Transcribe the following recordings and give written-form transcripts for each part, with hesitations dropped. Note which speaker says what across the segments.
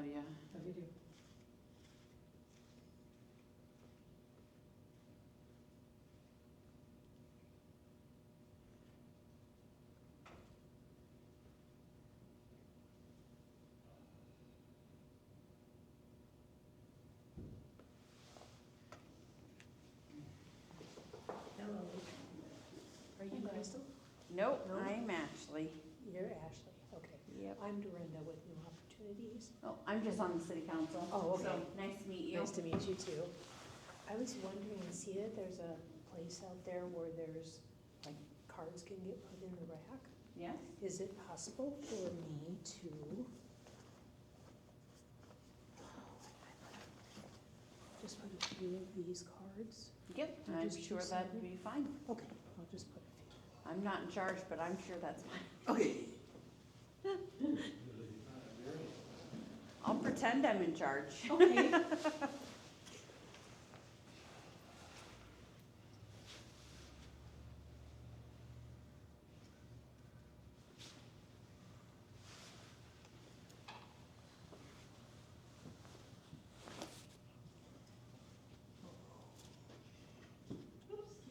Speaker 1: Love ya.
Speaker 2: Love you too. Hello. Are you Crystal?
Speaker 1: Nope,
Speaker 2: No?
Speaker 1: I'm Ashley.
Speaker 2: You're Ashley, okay.
Speaker 1: Yep.
Speaker 2: I'm Dorinda with New Opportunities.
Speaker 1: Oh, I'm just on the city council.
Speaker 2: Oh, okay.
Speaker 1: So, nice to meet you.
Speaker 2: Nice to meet you too. I was wondering, see that there's a place out there where there's, like, cards can get put in the rack?
Speaker 1: Yes?
Speaker 2: Is it possible for me to just put a few of these cards?
Speaker 1: Yep,
Speaker 2: You
Speaker 1: I'm
Speaker 2: just
Speaker 1: sure
Speaker 2: choose
Speaker 1: that'd
Speaker 2: something?
Speaker 1: be fine.
Speaker 2: Okay, I'll just put a few.
Speaker 1: I'm not in charge, but I'm sure that's fine.
Speaker 2: Okay.
Speaker 1: I'll pretend I'm in charge.
Speaker 2: Okay.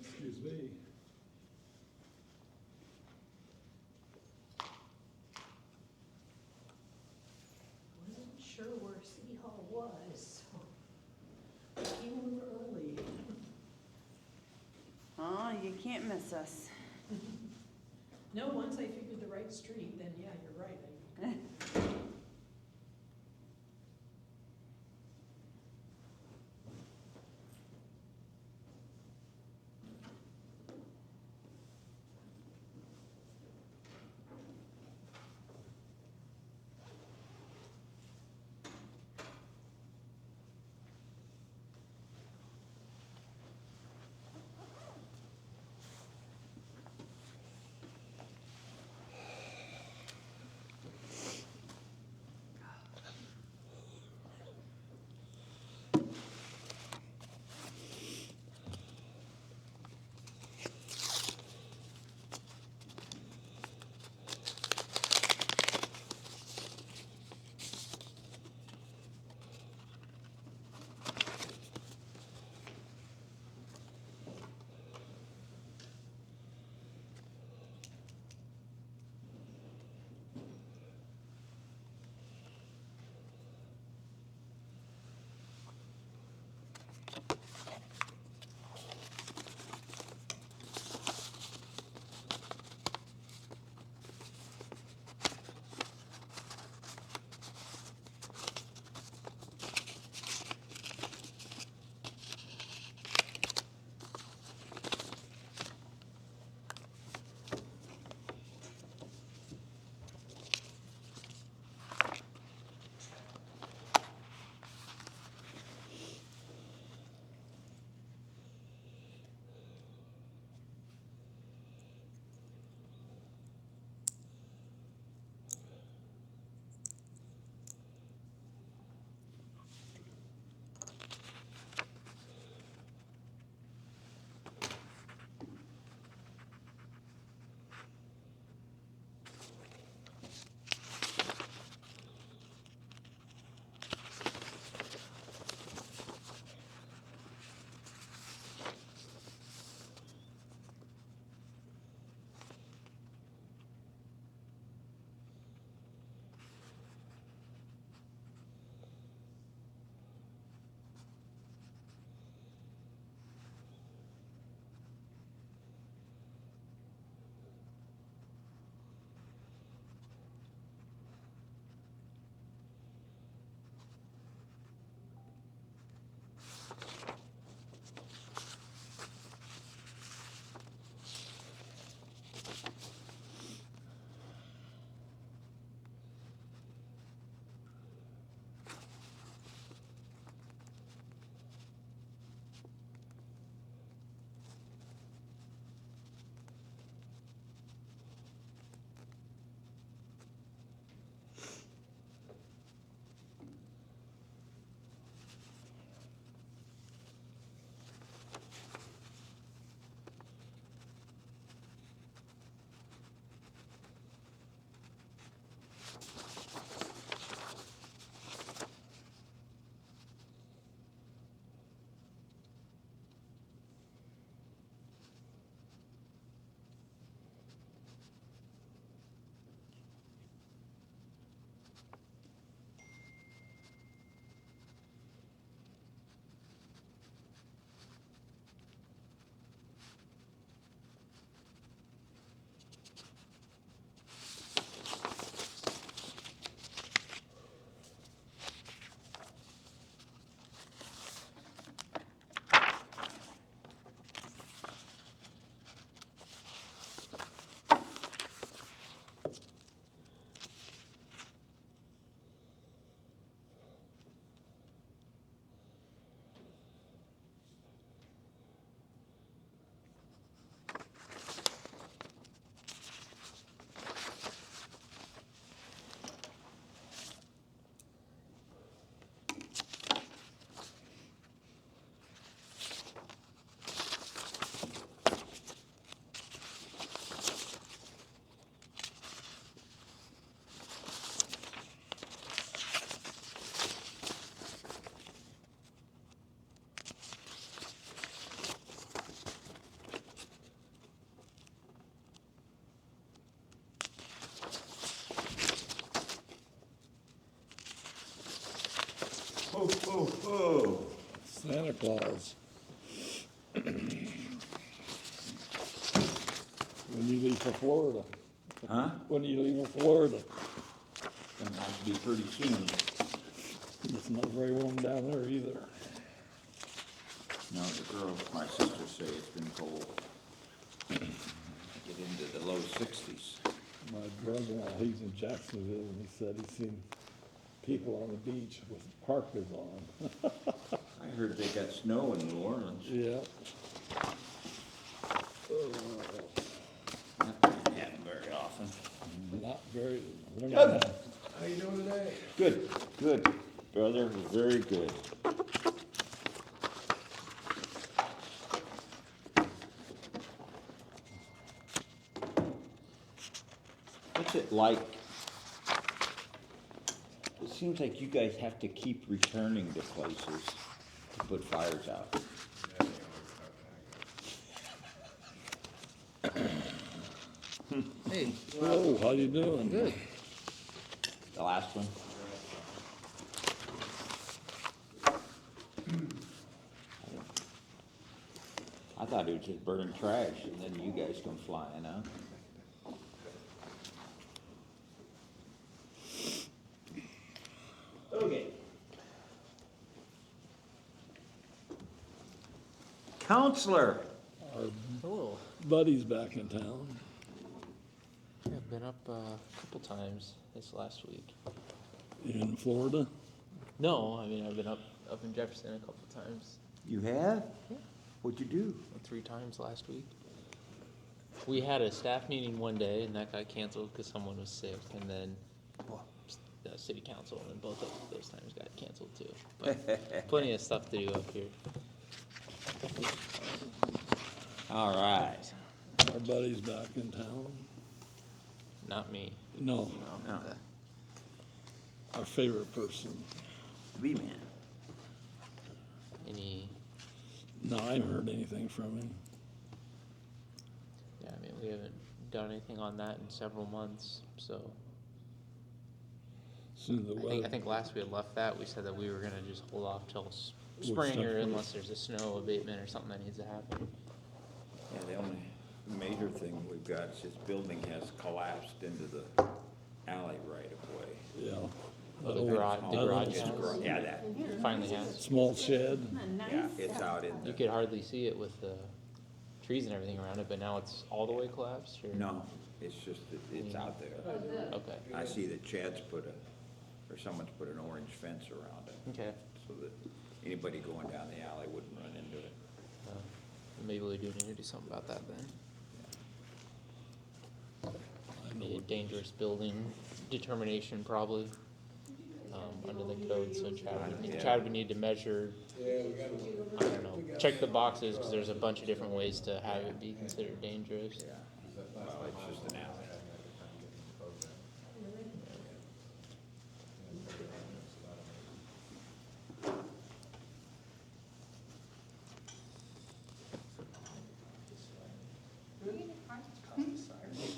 Speaker 3: Excuse me.
Speaker 2: Wasn't sure where City Hall was, so I came a little early.
Speaker 1: Oh, you can't miss us.
Speaker 2: No, once I figured the right street, then yeah, you're right.
Speaker 4: Oh,
Speaker 3: Santa Claus. When you leave for Florida.
Speaker 4: huh?
Speaker 3: When you leave for Florida.
Speaker 4: Gonna have to be pretty soon.
Speaker 3: It's not very warm down there either.
Speaker 4: No, the girls, my sisters say it's been cold. Get into the low 60s.
Speaker 3: My brother, he's in Jacksonville, and he said he's seen people on the beach with parkas on.
Speaker 4: I heard they got snow in New Orleans.
Speaker 3: Yeah.
Speaker 4: That doesn't happen very often.
Speaker 3: Not very.
Speaker 4: Doug!
Speaker 3: How you doing today?
Speaker 4: Good, good, brother, very good. What's it like? It seems like you guys have to keep returning to places to put fires out.
Speaker 5: Hey,
Speaker 3: Hello, how you doing?
Speaker 5: good.
Speaker 4: The last one? I thought it was just burning trash and then you guys come flying out. Okay. Counselor,
Speaker 5: Hello.
Speaker 3: Buddy's back in town.
Speaker 5: Yeah, I've been up a couple times this last week.
Speaker 3: In Florida.
Speaker 5: No, I mean I've been up in Jefferson a couple times.
Speaker 4: you have?
Speaker 5: Yeah.
Speaker 4: What'd you do?
Speaker 5: 3 times last week. We had a staff meeting one day and that got canceled because someone was sick, and then the city council, and then both of those times got canceled too. But plenty of stuff to do up here.
Speaker 4: All right.
Speaker 3: Our buddy's back in town.
Speaker 5: Not me.
Speaker 3: No,
Speaker 4: No.
Speaker 3: our favorite person.
Speaker 4: B-Man.
Speaker 5: Any?
Speaker 3: No, I haven't heard anything from him.
Speaker 5: Yeah, I mean we haven't done anything on that in several months, so.
Speaker 3: Soon the
Speaker 5: I
Speaker 3: weather.
Speaker 5: think last we had left that, we said that we were gonna just hold off till
Speaker 3: Which
Speaker 5: spring, or
Speaker 3: stuff?
Speaker 5: unless there's a snow abatement or something that needs to happen.
Speaker 4: Yeah, the only major thing we've got is this building has collapsed into the alley right of way.
Speaker 3: Yeah.
Speaker 5: Oh, the
Speaker 3: That
Speaker 5: garage,
Speaker 3: old-
Speaker 5: the
Speaker 3: that
Speaker 5: garage
Speaker 3: old
Speaker 5: has,
Speaker 4: Yeah, that,
Speaker 5: finally has.
Speaker 3: Small shed.
Speaker 4: yeah, it's out in
Speaker 5: You
Speaker 4: the,
Speaker 5: could hardly see it with the trees and everything around it, but now it's all the way collapsed, or?
Speaker 4: no, it's just that it's out there.
Speaker 5: Okay,
Speaker 4: I see that Chad's or someone's put an orange fence around it,
Speaker 5: okay.
Speaker 4: so that anybody going down the alley wouldn't run into it.
Speaker 5: Maybe we do need to do something about that then.
Speaker 3: I know
Speaker 5: Be a
Speaker 3: what-
Speaker 5: dangerous building determination probably, under the code, so
Speaker 4: Yeah.
Speaker 5: Chad would need to measure, I don't know, check the boxes, cause there's a bunch of different ways to have it be considered dangerous.
Speaker 4: Yeah, well, it's just an alley.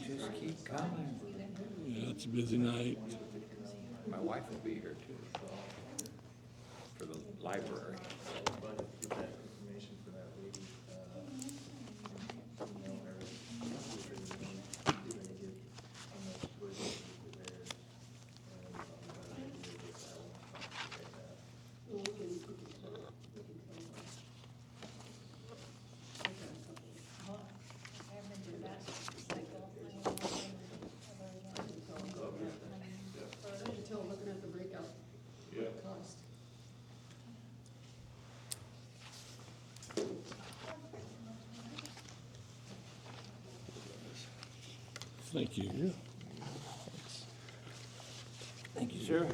Speaker 4: Just keep coming.
Speaker 3: Yeah, it's a busy night.
Speaker 4: My wife will be here too, for the library.
Speaker 6: Until looking at the breakout cost.
Speaker 3: Thank you.
Speaker 4: Thank you, sir.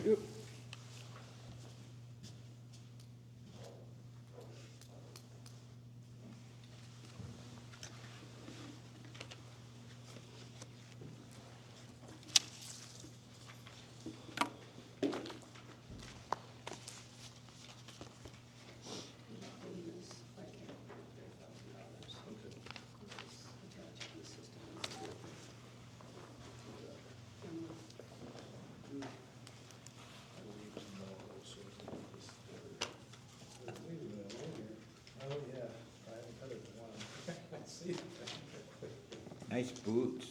Speaker 4: Nice boots.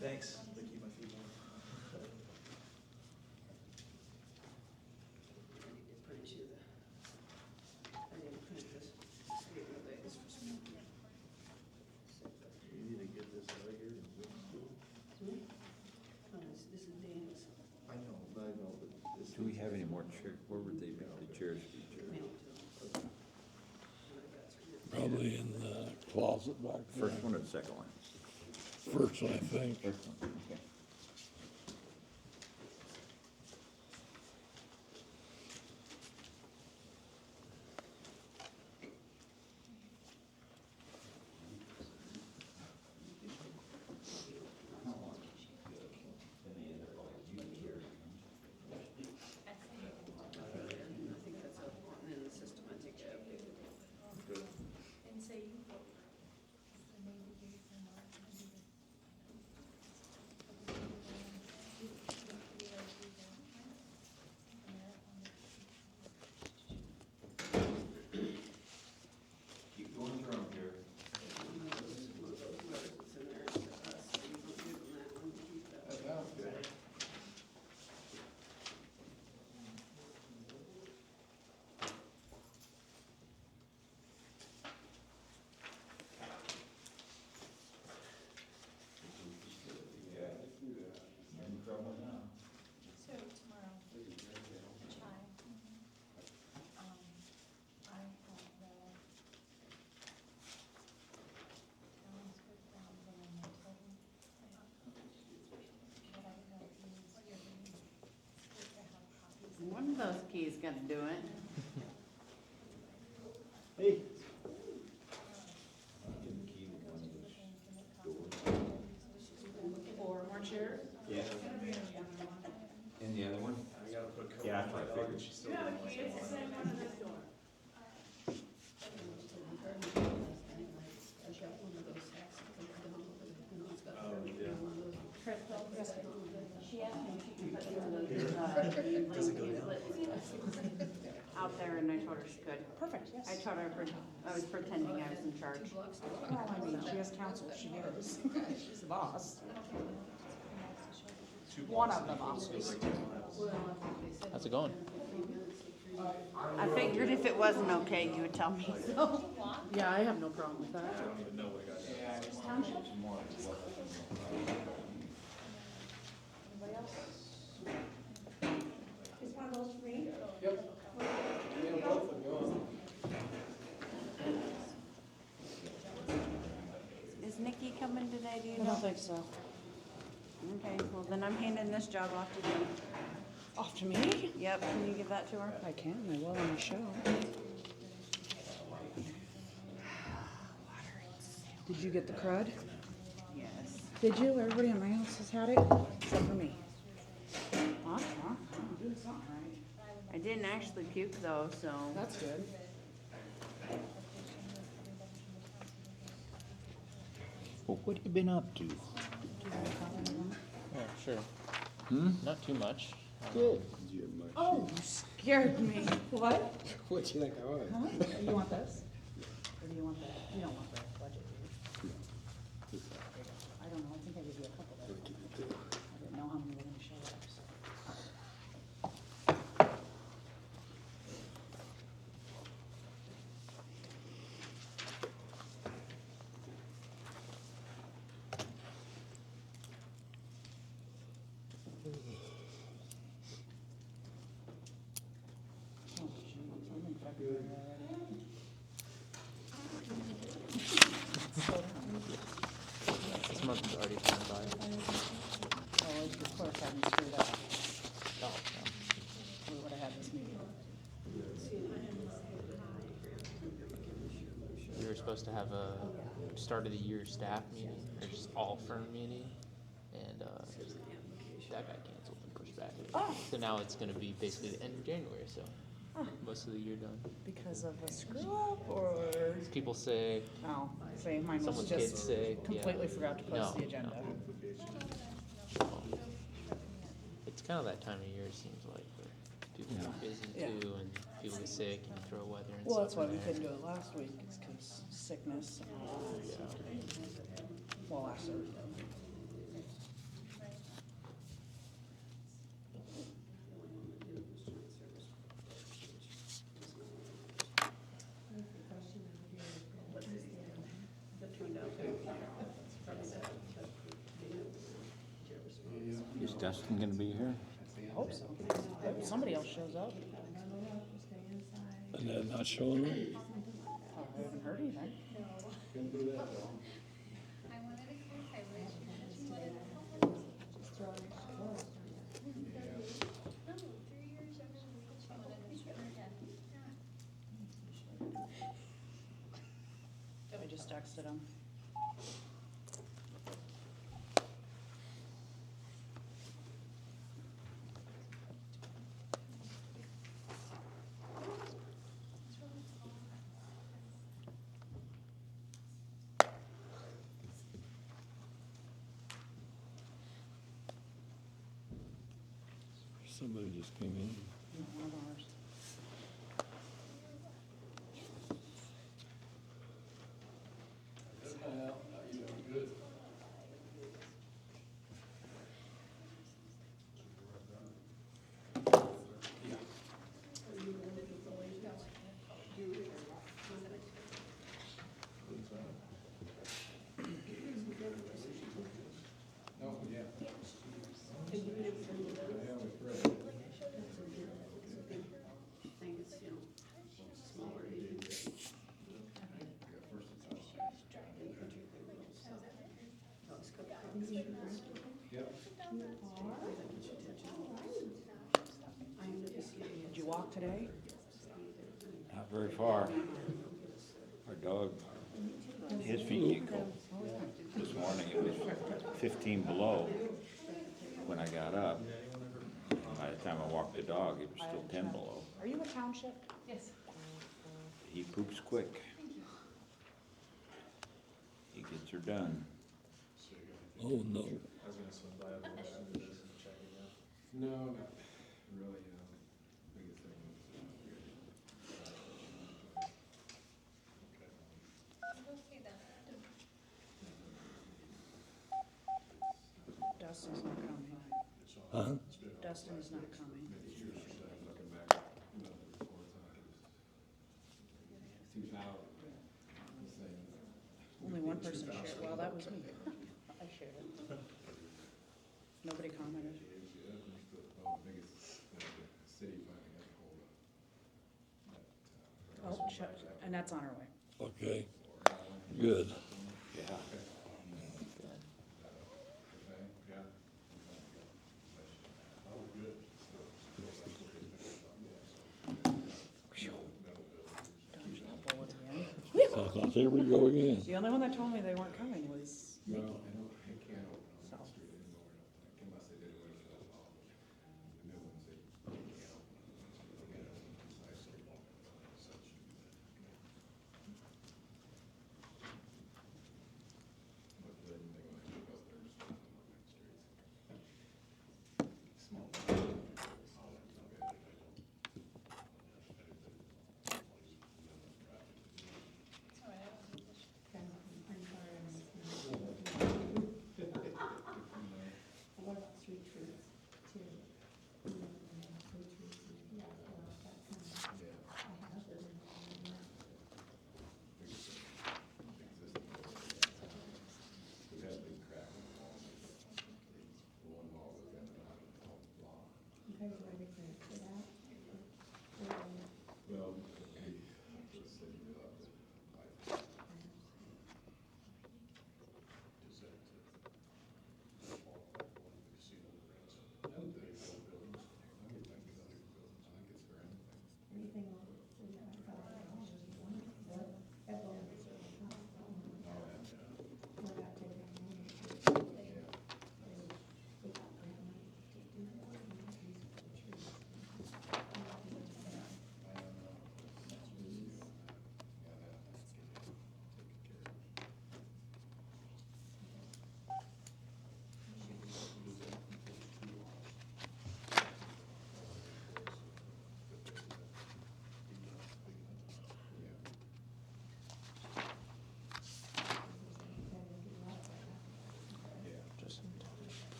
Speaker 7: Thanks, they keep my feet warm. You need to get this out of here. I know, but this.
Speaker 4: Do we have any more chairs? Where would they be, the chairs be, Jerry?
Speaker 3: Probably in the closet back there.
Speaker 4: First one or the second one?
Speaker 3: First one, I think.
Speaker 4: First one, okay. Keep going through them, Jerry. You're in trouble now.
Speaker 8: So tomorrow, chai. I have Alan's good down when I told him. But I don't know if he's really good to have copies.
Speaker 1: One of those keys gotta do it.
Speaker 3: Hey.
Speaker 2: Or more chairs?
Speaker 4: Yeah. And the other one?
Speaker 7: I gotta put coat
Speaker 4: Yeah,
Speaker 7: on my
Speaker 4: I
Speaker 7: dog
Speaker 4: figured.
Speaker 7: and she's still doing my
Speaker 1: She asked me if she could put some of those, out there, and I told her she could.
Speaker 2: Perfect,
Speaker 1: I
Speaker 2: yes.
Speaker 1: told her I was pretending I was in charge.
Speaker 2: Well, I mean, she has counsel, she is. She's the boss. One of the bosses.
Speaker 5: How's it going?
Speaker 1: I figured if it wasn't okay, you would tell me so.
Speaker 2: Yeah, I have no problem with that.
Speaker 7: I don't even know what I got.
Speaker 2: Anybody else? Is one of those for me?
Speaker 1: Is Nikki coming today, do you
Speaker 2: I
Speaker 1: know?
Speaker 2: don't think so.
Speaker 1: Okay, well then I'm handing this job off to you.
Speaker 2: Off to me?
Speaker 1: Yep, can you give that to her?
Speaker 2: I can, I will on the show. Did you get the crud?
Speaker 1: Yes.
Speaker 2: Did you? Everybody in my house has had it, except for me. Awesome. I'm doing something right.
Speaker 1: I didn't actually puke though, so.
Speaker 2: That's good.
Speaker 4: Well, what have you been up to?
Speaker 5: Oh, sure. Not too much.
Speaker 4: Good.
Speaker 2: Oh, you scared me. What?
Speaker 9: What you think I was?
Speaker 2: Huh? You want this? Or do you want that? You don't want the budget, do you? I don't know, I think I gave you a couple there. I didn't know how many were gonna show up, so. Oh, geez, I'm in February already.
Speaker 5: This month is already gone by.
Speaker 2: Oh, if the clerk hadn't screwed up,
Speaker 5: Oh,
Speaker 2: we would've had this meeting.
Speaker 5: We were supposed to have a start of the year staff meeting, or just all firm meeting, and that got canceled and pushed back.
Speaker 2: Oh.
Speaker 5: So now it's gonna be basically the end of January, so most of the year done.
Speaker 2: Because of a screw up, or?
Speaker 5: People say,
Speaker 2: Oh, see, mine was
Speaker 5: Someone's kid's
Speaker 2: just
Speaker 5: sick, yeah.
Speaker 2: completely forgot to post
Speaker 5: No,
Speaker 2: the agenda.
Speaker 5: it's kind of that time of year, it seems like, where people get busy
Speaker 2: Yeah.
Speaker 5: too, and people get sick, and you throw weather and
Speaker 2: Well,
Speaker 5: stuff
Speaker 2: that's why
Speaker 5: in
Speaker 2: we
Speaker 5: there.
Speaker 2: couldn't do it last week, is 'cause sickness and all that, so. Well, last Thursday.
Speaker 4: Is Dustin gonna be here?
Speaker 2: I hope so. I hope somebody else shows up.
Speaker 3: And they're not showing them?
Speaker 2: I haven't heard anything.
Speaker 8: I wanted to clarify which, you wanted to help us. No, 3 years, everyone which you wanted to.
Speaker 2: I just texted him.
Speaker 3: Somebody just came in.
Speaker 2: One of ours. Did you walk today?
Speaker 4: Not very far. Our dog, his feet get cold. This morning it was 15 below when I got up. By the time I walked the dog, it was still 10 below.
Speaker 2: Are you a township?
Speaker 8: Yes.
Speaker 4: He poops quick. He gets her done.
Speaker 3: Oh, no.
Speaker 7: I was gonna swing by after this and check again.
Speaker 9: No, not really, biggest thing was,
Speaker 8: Okay then.
Speaker 2: Dustin's not coming.
Speaker 3: Huh?
Speaker 2: Dustin is not coming.
Speaker 9: looking back, the reports on it, it was 2,000. Saying,
Speaker 2: Only one person shared, well, that was me. I shared it. Nobody commented.
Speaker 9: well, the biggest, the city finally got a hold of.
Speaker 2: Oh, check, and that's on our way.
Speaker 3: Okay, good.
Speaker 4: Yeah.
Speaker 9: Yeah.
Speaker 2: Dodged that bullet again.
Speaker 3: Here we go again.
Speaker 2: The only one that told me they weren't coming was Nikki.
Speaker 9: Well, I can't open
Speaker 2: So,
Speaker 9: on the street anymore, I don't think, unless they did away with those all. The new ones, they can't open on the side street. Such. But the thing when I took out there, just on the next streets. Small. All that stuff.
Speaker 8: It's all right, I was just-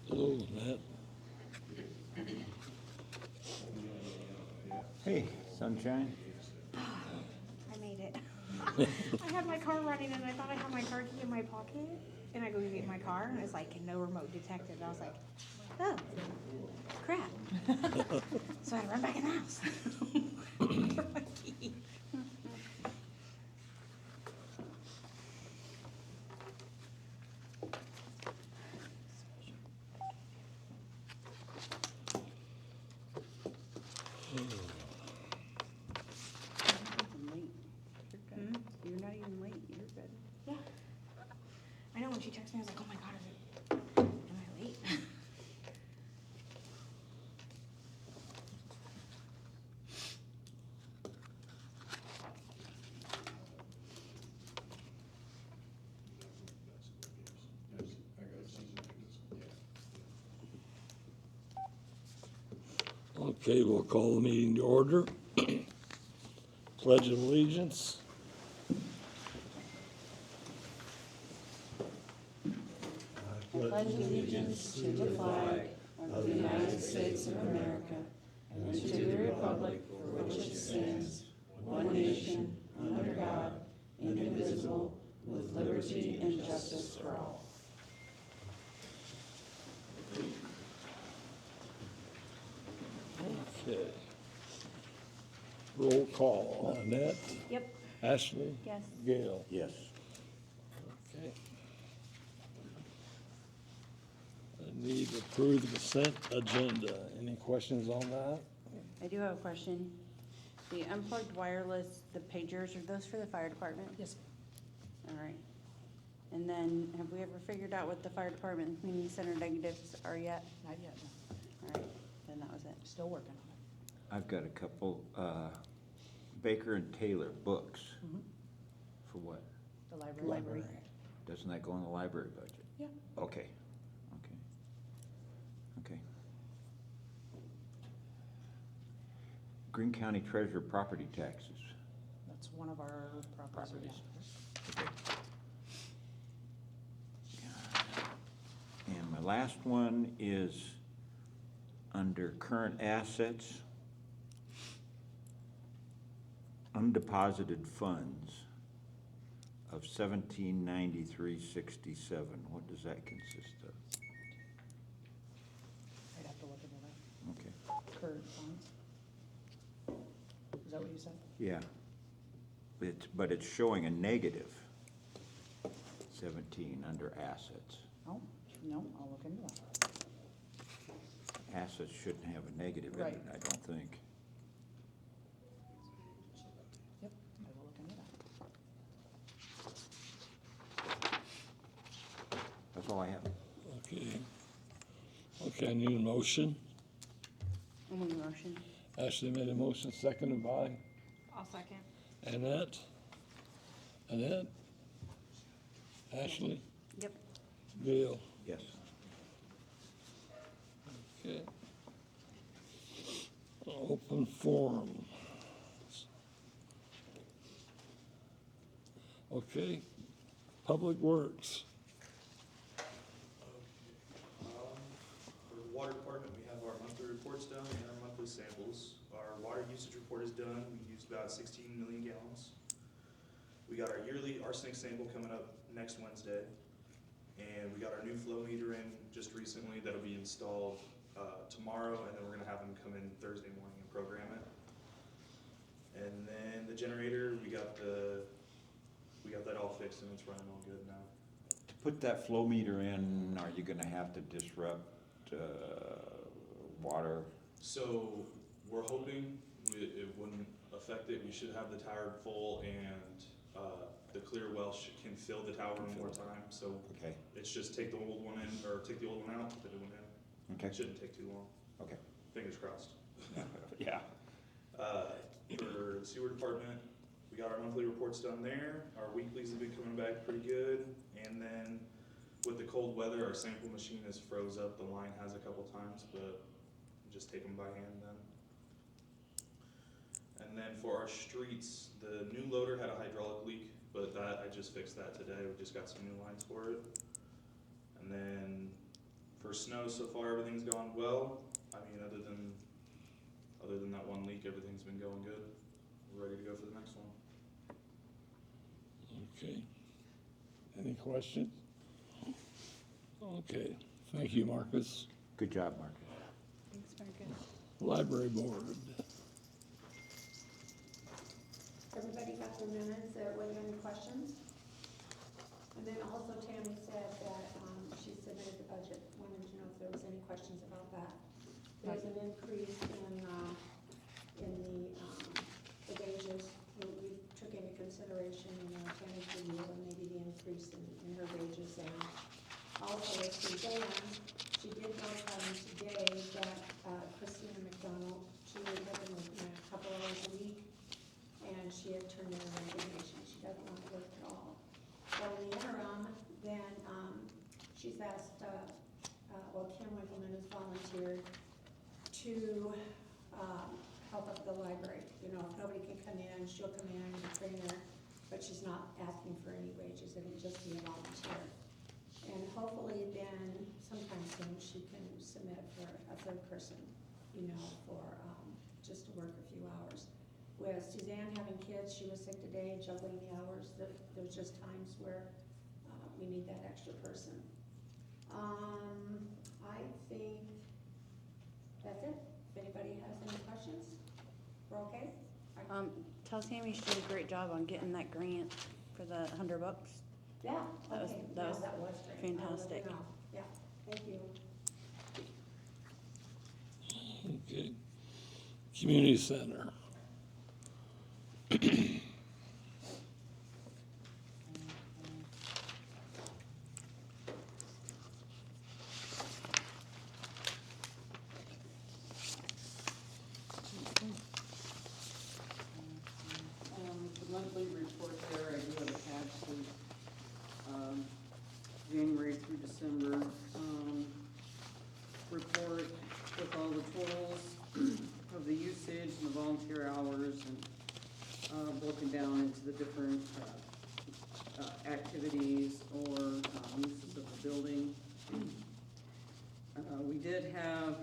Speaker 3: Hello, Matt.
Speaker 4: Hey, sunshine.
Speaker 8: I made it. I had my car running and I thought I had my car key in my pocket. And I go to get my car and it's like no remote detected. I was like, oh, crap. So I had to run back in the house. For my key.
Speaker 2: I'm late. You're good. You're not even late, you're good.
Speaker 8: Yeah. I know when she texted me, I was like, oh my God, am I late?
Speaker 9: I got season tickets, yeah.
Speaker 3: Okay, we'll call the meeting to order. Pledge of allegiance.
Speaker 2: Pledge allegiance to the flag of the United States of America and to the republic for which it stands, one nation, under God, indivisible, with liberty and justice for all.
Speaker 3: Okay. Roll call. Annette,
Speaker 8: Yep.
Speaker 3: Ashley,
Speaker 8: Yes.
Speaker 3: Gail.
Speaker 4: Yes.
Speaker 3: Okay. I need to approve the consent agenda. Any questions on that?
Speaker 2: I do have a question. The unplugged wireless, the pagers, are those for the fire department?
Speaker 6: Yes,
Speaker 2: All right. And then, have we ever figured out what the fire department and community center negatives are yet?
Speaker 6: not yet, no.
Speaker 2: All right, then that was it.
Speaker 6: Still working on it.
Speaker 4: I've got a couple, Baker and Taylor books.
Speaker 6: Mhm.
Speaker 4: For what?
Speaker 6: The library.
Speaker 2: Library.
Speaker 4: Doesn't that go in the library budget?
Speaker 6: Yeah.
Speaker 4: Okay, okay, okay. Greene County Treasurer property taxes.
Speaker 6: That's one of our properties.
Speaker 4: Okay. And my last one is under current assets, undeposited funds of 1793.67. What does that consist of?
Speaker 6: I'd have to look into that.
Speaker 4: Okay.
Speaker 6: Current funds. Is that what you said?
Speaker 4: Yeah. But it's showing a negative 17 under assets.
Speaker 6: Oh, no, I'll look into that.
Speaker 4: Assets shouldn't have a negative in it,
Speaker 6: Right.
Speaker 4: I don't think.
Speaker 6: Yep, I will look into that.
Speaker 4: That's all I have.
Speaker 3: Okay. Okay, I need a motion.
Speaker 2: I'm in motion.
Speaker 3: Ashley made a motion, seconded by
Speaker 8: I'll second.
Speaker 3: Annette. Annette? Ashley?
Speaker 2: Yep.
Speaker 3: Gail?
Speaker 4: Yes.
Speaker 3: Okay. Open forum. Okay. Public Works.
Speaker 7: For the water department, we have our monthly reports done and our monthly samples. Our water usage report is done. We used about 16 million gallons. We got our yearly arsenic sample coming up next Wednesday. And we got our new flow meter in just recently that'll be installed tomorrow, and then we're gonna have them come in Thursday morning and program it. And then the generator, we got that all fixed and it's running all good now.
Speaker 4: To put that flow meter in, are you gonna have to disrupt, water?
Speaker 7: So we're hoping it wouldn't affect it. We should have the tower full and the clear well can fill the tower one more time. So
Speaker 4: Okay,
Speaker 7: it's just take the old one in, or take the old one out, put the new one in.
Speaker 4: okay,
Speaker 7: It shouldn't take too long.
Speaker 4: okay.
Speaker 7: Fingers crossed.
Speaker 4: Yeah.
Speaker 7: For the sewer department, we got our monthly reports done there. Our weeklies have been coming back pretty good. And then with the cold weather, our sample machine has froze up. The line has a couple times, but just take them by hand then. And then for our streets, the new loader had a hydraulic leak, but I just fixed that today. We just got some new lines for it. And then For snow, so far, everything's gone well. I mean, other than that one leak, everything's been going good. We're ready to go for the next one.
Speaker 3: Okay. Any questions? Okay, thank you, Marcus.
Speaker 4: Good job, Marcus.
Speaker 1: Thanks, Marcus.
Speaker 3: Library Board.
Speaker 2: Everybody got their minutes, were there any questions? And then also Tammy said that, she submitted the budget, wanted to know if there was any questions about that. There's an increase in the wages, we took into consideration, Tammy's review, and maybe the increase in her wages, and also Suzanne, she did notify me today that, Christina McDonald, she had been working a couple hours a week, and she had turned in a resignation, she doesn't want to work at all. So in the interim, then, she's asked, Kim Winkleman has volunteered to, help up the library. If nobody can come in, she'll come in and train her, but she's not asking for any wages, it'll just be a volunteer. And hopefully then, sometime soon, she can submit for a third person, for, just to work a few hours. With Suzanne having kids, she was sick today, juggling the hours, there's just times where, we need that extra person. I think that's it. If anybody has any questions, we're okay?
Speaker 1: Tell Tammy she did a great job on getting that grant for the $100.
Speaker 2: Yeah,
Speaker 1: That was-
Speaker 2: okay.
Speaker 1: that
Speaker 2: Yeah,
Speaker 1: was
Speaker 2: great. I'll let you
Speaker 1: fantastic.
Speaker 2: know. Yeah, thank you.
Speaker 3: Okay. Community Center.
Speaker 10: The monthly report there, I do have attached to, January through December, report with all the totals of the usage and the volunteer hours and, broken down into the different, activities or, uses of the building. We did have,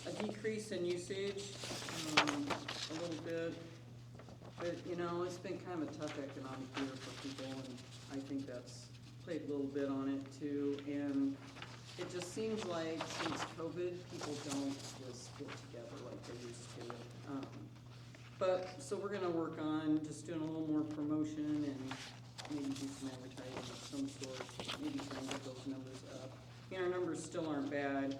Speaker 10: a decrease in usage, a little bit, but, it's been kind of a tough economic year for people, and I think that's played a little bit on it too, and it just seems like since COVID, people don't just get together like they used to. So we're gonna work on just doing a little more promotion and maybe do some advertising of some sort, maybe try and get those numbers up. Our numbers still aren't bad,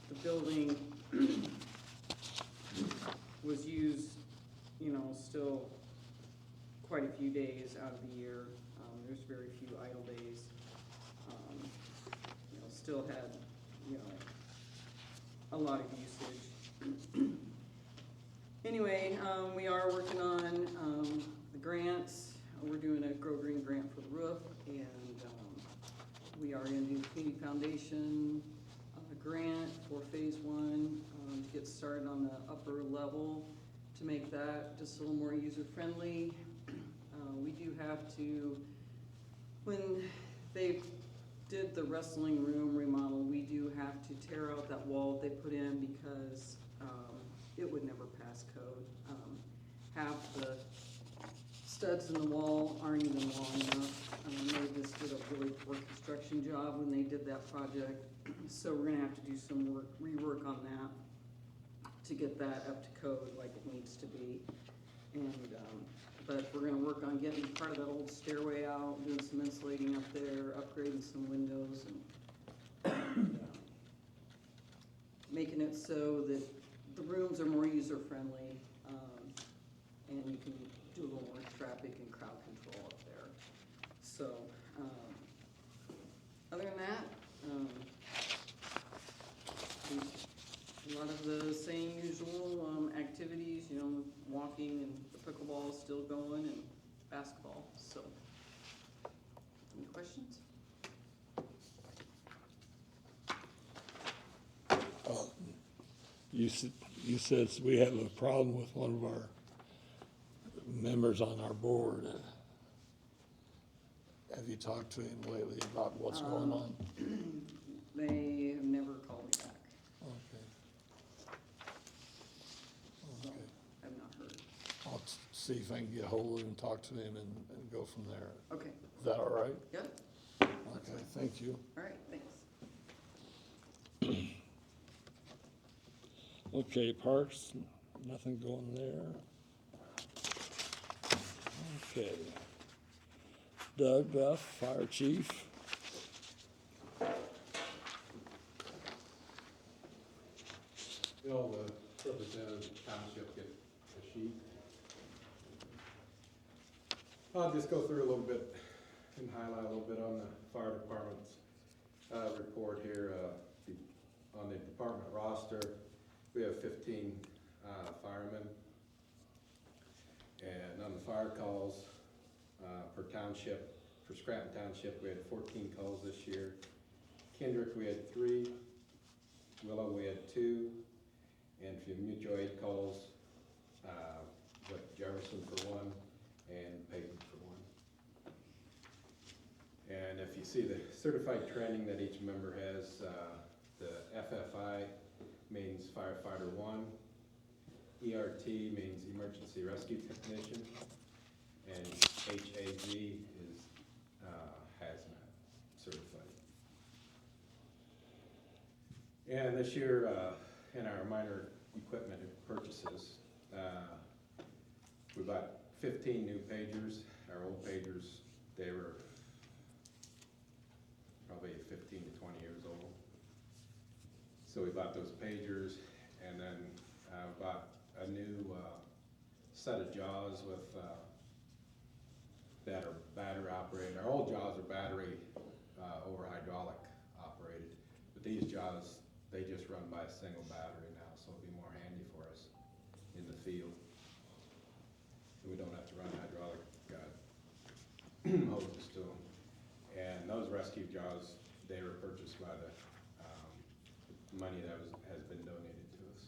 Speaker 10: the building was used, still quite a few days out of the year. There's very few idle days. Still had, a lot of usage. Anyway, we are working on, the grants. We're doing a Grow Green grant for the roof, and, we are gonna do Community Foundation, grant for phase 1, to get started on the upper level, to make that just a little more user-friendly. We do have to, when they did the wrestling room remodel, we do have to tear out that wall they put in because, it would never pass code. Half the studs in the wall aren't even long enough. They just did a really poor construction job when they did that project. So we're gonna have to do some rework on that to get that up to code like it needs to be. And, but we're gonna work on getting part of that old stairway out, doing some insulating up there, upgrading some windows, and making it so that the rooms are more user-friendly, and you can do a little more traffic and crowd control up there. So, other than that, a lot of the same usual activities, walking, and the pickleball is still going, and basketball, so. Any questions?
Speaker 3: You said we have a problem with one of our members on our board. Have you talked to him lately about what's going on?
Speaker 10: They have never called me back,
Speaker 3: Okay.
Speaker 10: so
Speaker 3: Okay.
Speaker 10: I've not heard.
Speaker 3: I'll see if I can get hold of him and talk to him and go from there.
Speaker 10: Okay,
Speaker 3: Is that all right?
Speaker 10: good,
Speaker 3: Okay, thank you.
Speaker 10: all right, thanks.
Speaker 3: Okay, parks, nothing going there. Okay. Doug Duff, Fire Chief.
Speaker 9: Bill, the representative of the township, get a sheet. I'll just go through a little bit and highlight a little bit on the fire department's report here. On the department roster, we have 15 firemen. And on the fire calls per township, for Scranton Township, we had 14 calls this year. Kendrick, we had 3. Willow, we had 2. And for mutual aid calls, with Jefferson for 1 and Peyton for 1. And if you see the certified training that each member has, the FFI means firefighter 1, ERT means emergency rescue technician, and HAG is hazmat certified. And this year, in our minor equipment purchases, we bought 15 new pagers. Our old pagers, they were probably 15 to 20 years old. So we bought those pagers, and then bought a new set of jaws with that are battery operated. Our old jaws are battery over hydraulic operated, but these jaws, they just run by a single battery now, so it'll be more handy for us in the field. So we don't have to run hydraulic hoses to them. And those rescue jaws, they were purchased by the money that has been donated to us.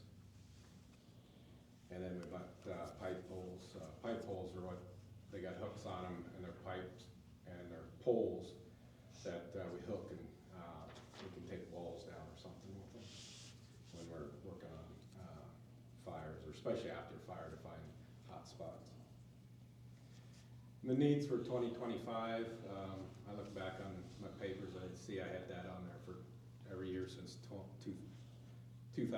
Speaker 9: And then we bought pipe poles. Pipe poles are what, they got hooks on them, and they're pipes, and they're poles that we hook, and we can take walls down or something with them when we're working on fires, or especially after fire, to find hot spots. And the needs for 2025, I look back on my papers, I see I had that on there for every year since 2000,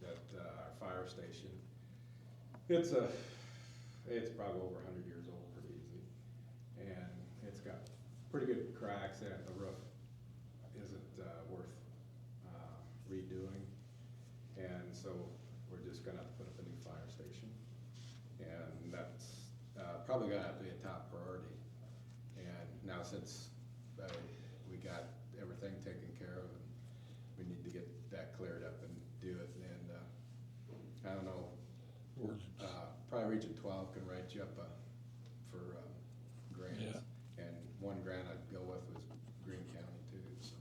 Speaker 9: that our fire station. It's probably over 100 years old pretty easy. And it's got pretty good cracks in it. The roof isn't worth redoing. And so we're just gonna have to put up a new fire station. And that's probably gonna have to be a top priority. And now since we got everything taken care of, and we need to get that cleared up and do it. And I don't know, probably Region 12 can write you up for grants.
Speaker 3: Yeah.
Speaker 9: And one grant I'd go with was Greene County too, so.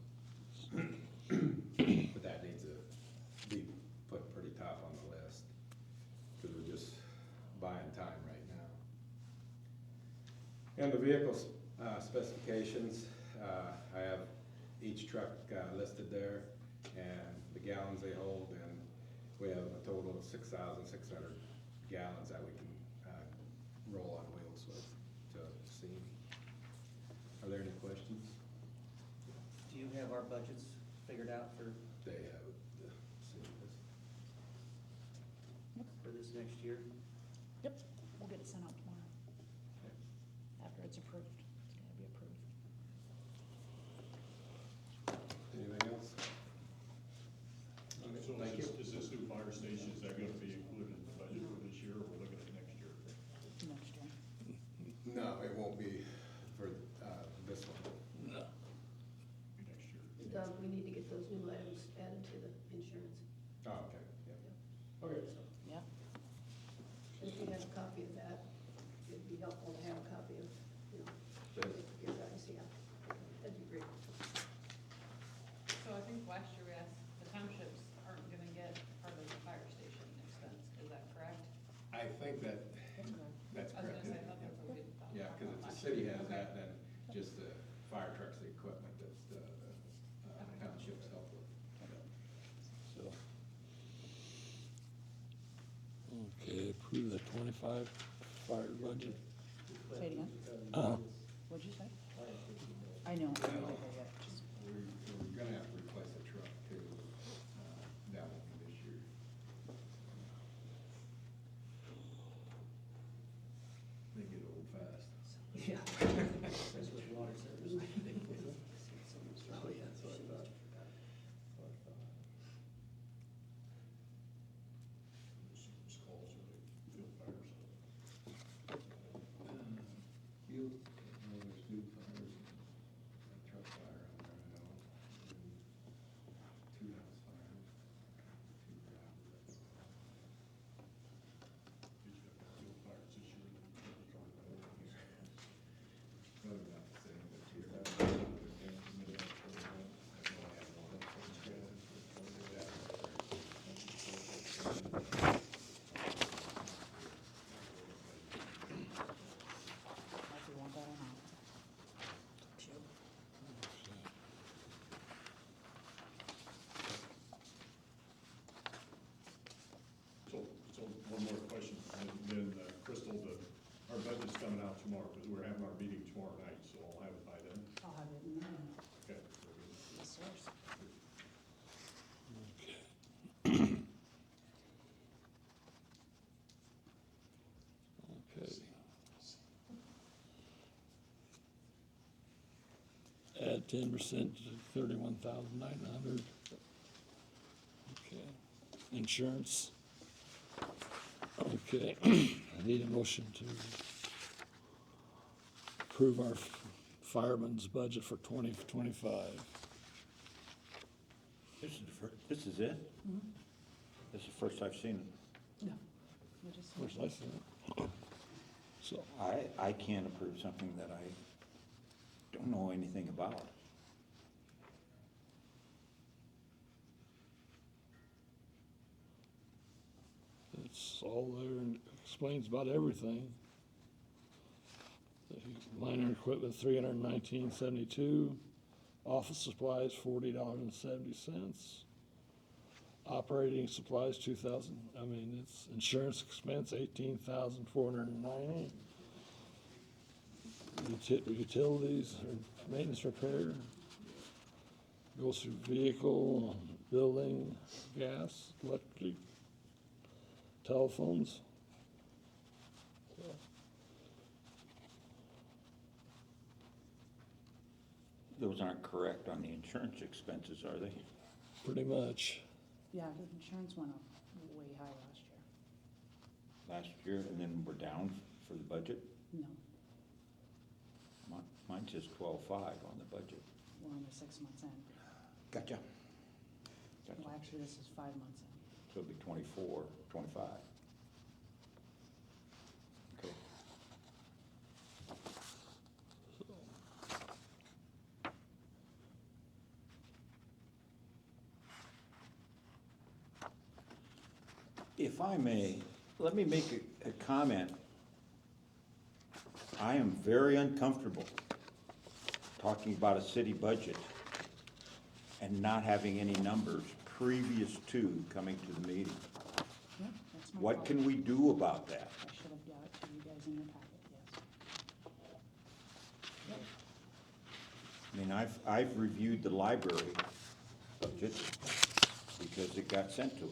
Speaker 9: But that needs to be put pretty top on the list, because we're just buying time right now. And the vehicle specifications, I have each truck listed there, and the gallons they hold, and we have a total of 6,600 gallons that we can roll on wheels with to see. Are there any questions?
Speaker 6: Do you have our budgets figured out for
Speaker 9: They have seen this.
Speaker 6: this next year?
Speaker 2: Yep, we'll get it sent out tomorrow. After it's approved, it's gonna be approved.
Speaker 9: Anything else?
Speaker 11: So
Speaker 9: Thank you.
Speaker 11: is this new fire station, is that gonna be included in the budget for this year, or we're looking at next year?
Speaker 2: Next year.
Speaker 9: No, it won't be for this one.
Speaker 3: No.
Speaker 11: Be next year.
Speaker 12: Doug, we need to get those new items added to the insurance.
Speaker 9: Oh, okay, yeah. Okay.
Speaker 2: Yeah.
Speaker 12: And if you have a copy of that, it'd be helpful to have a copy of,
Speaker 9: Good.
Speaker 12: your guys, yeah. That'd be great.
Speaker 1: So I think last year we asked, the townships aren't gonna get part of the fire station expense, is that correct?
Speaker 9: I think that's city has that, then just the fire trucks, the equipment that the townships help with.
Speaker 3: So. Okay, approve the 25 fire budget.
Speaker 6: Say it again. What'd you say? I know, I didn't hear yet.
Speaker 9: We're gonna have to replace a truck too, that won't be this year.
Speaker 11: They get old fast.
Speaker 6: Yeah. That's what water service. Oh, yeah, that's what I thought.
Speaker 11: Just calls or field fires.
Speaker 9: Field, there's field fires, and truck fire on there, I know. And 2 house fires, 2 ground.
Speaker 11: He's got field fires this year.
Speaker 9: Probably not the same, but here.
Speaker 6: If you want that or not. Two.
Speaker 11: So one more question, and then Crystal, our budget's coming out tomorrow, because we're having our meeting tomorrow night, so I'll have it by then.
Speaker 6: I'll have it in there.
Speaker 11: Okay.
Speaker 6: Yes, sir.
Speaker 3: Okay. Add 10% to 31,900. Okay. Insurance. Okay. I need a motion to approve our fireman's budget for 2025.
Speaker 4: This is it? This is the first I've seen it.
Speaker 6: No. We just.
Speaker 3: Of course, I see it. So,
Speaker 4: I can't approve something that I don't know anything about.
Speaker 3: it's all there and explains about everything. Minor equipment, $319.72. Office supplies, $40.70. Operating supplies, it's insurance expense, $18,490. Utilities, or maintenance repair. Goes through vehicle, building, gas, electric, telephones.
Speaker 4: Those aren't correct on the insurance expenses, are they?
Speaker 3: Pretty much.
Speaker 6: Yeah, the insurance went up way high last year.
Speaker 4: Last year, and then we're down for the budget?
Speaker 6: No,
Speaker 4: Mine says 12.5 on the budget.
Speaker 6: we're only 6 months in.
Speaker 4: Gotcha.
Speaker 6: Well, actually, this is 5 months in.
Speaker 4: So it'll be 24, 25. Okay. If I may, let me make a comment. I am very uncomfortable talking about a city budget and not having any numbers previous to coming to the meeting.
Speaker 6: Yeah, that's my
Speaker 4: What
Speaker 6: fault.
Speaker 4: can we do about that?
Speaker 6: I should have got it to you guys in your packet, yes.
Speaker 4: I mean, I've reviewed the library budget because it got sent to us.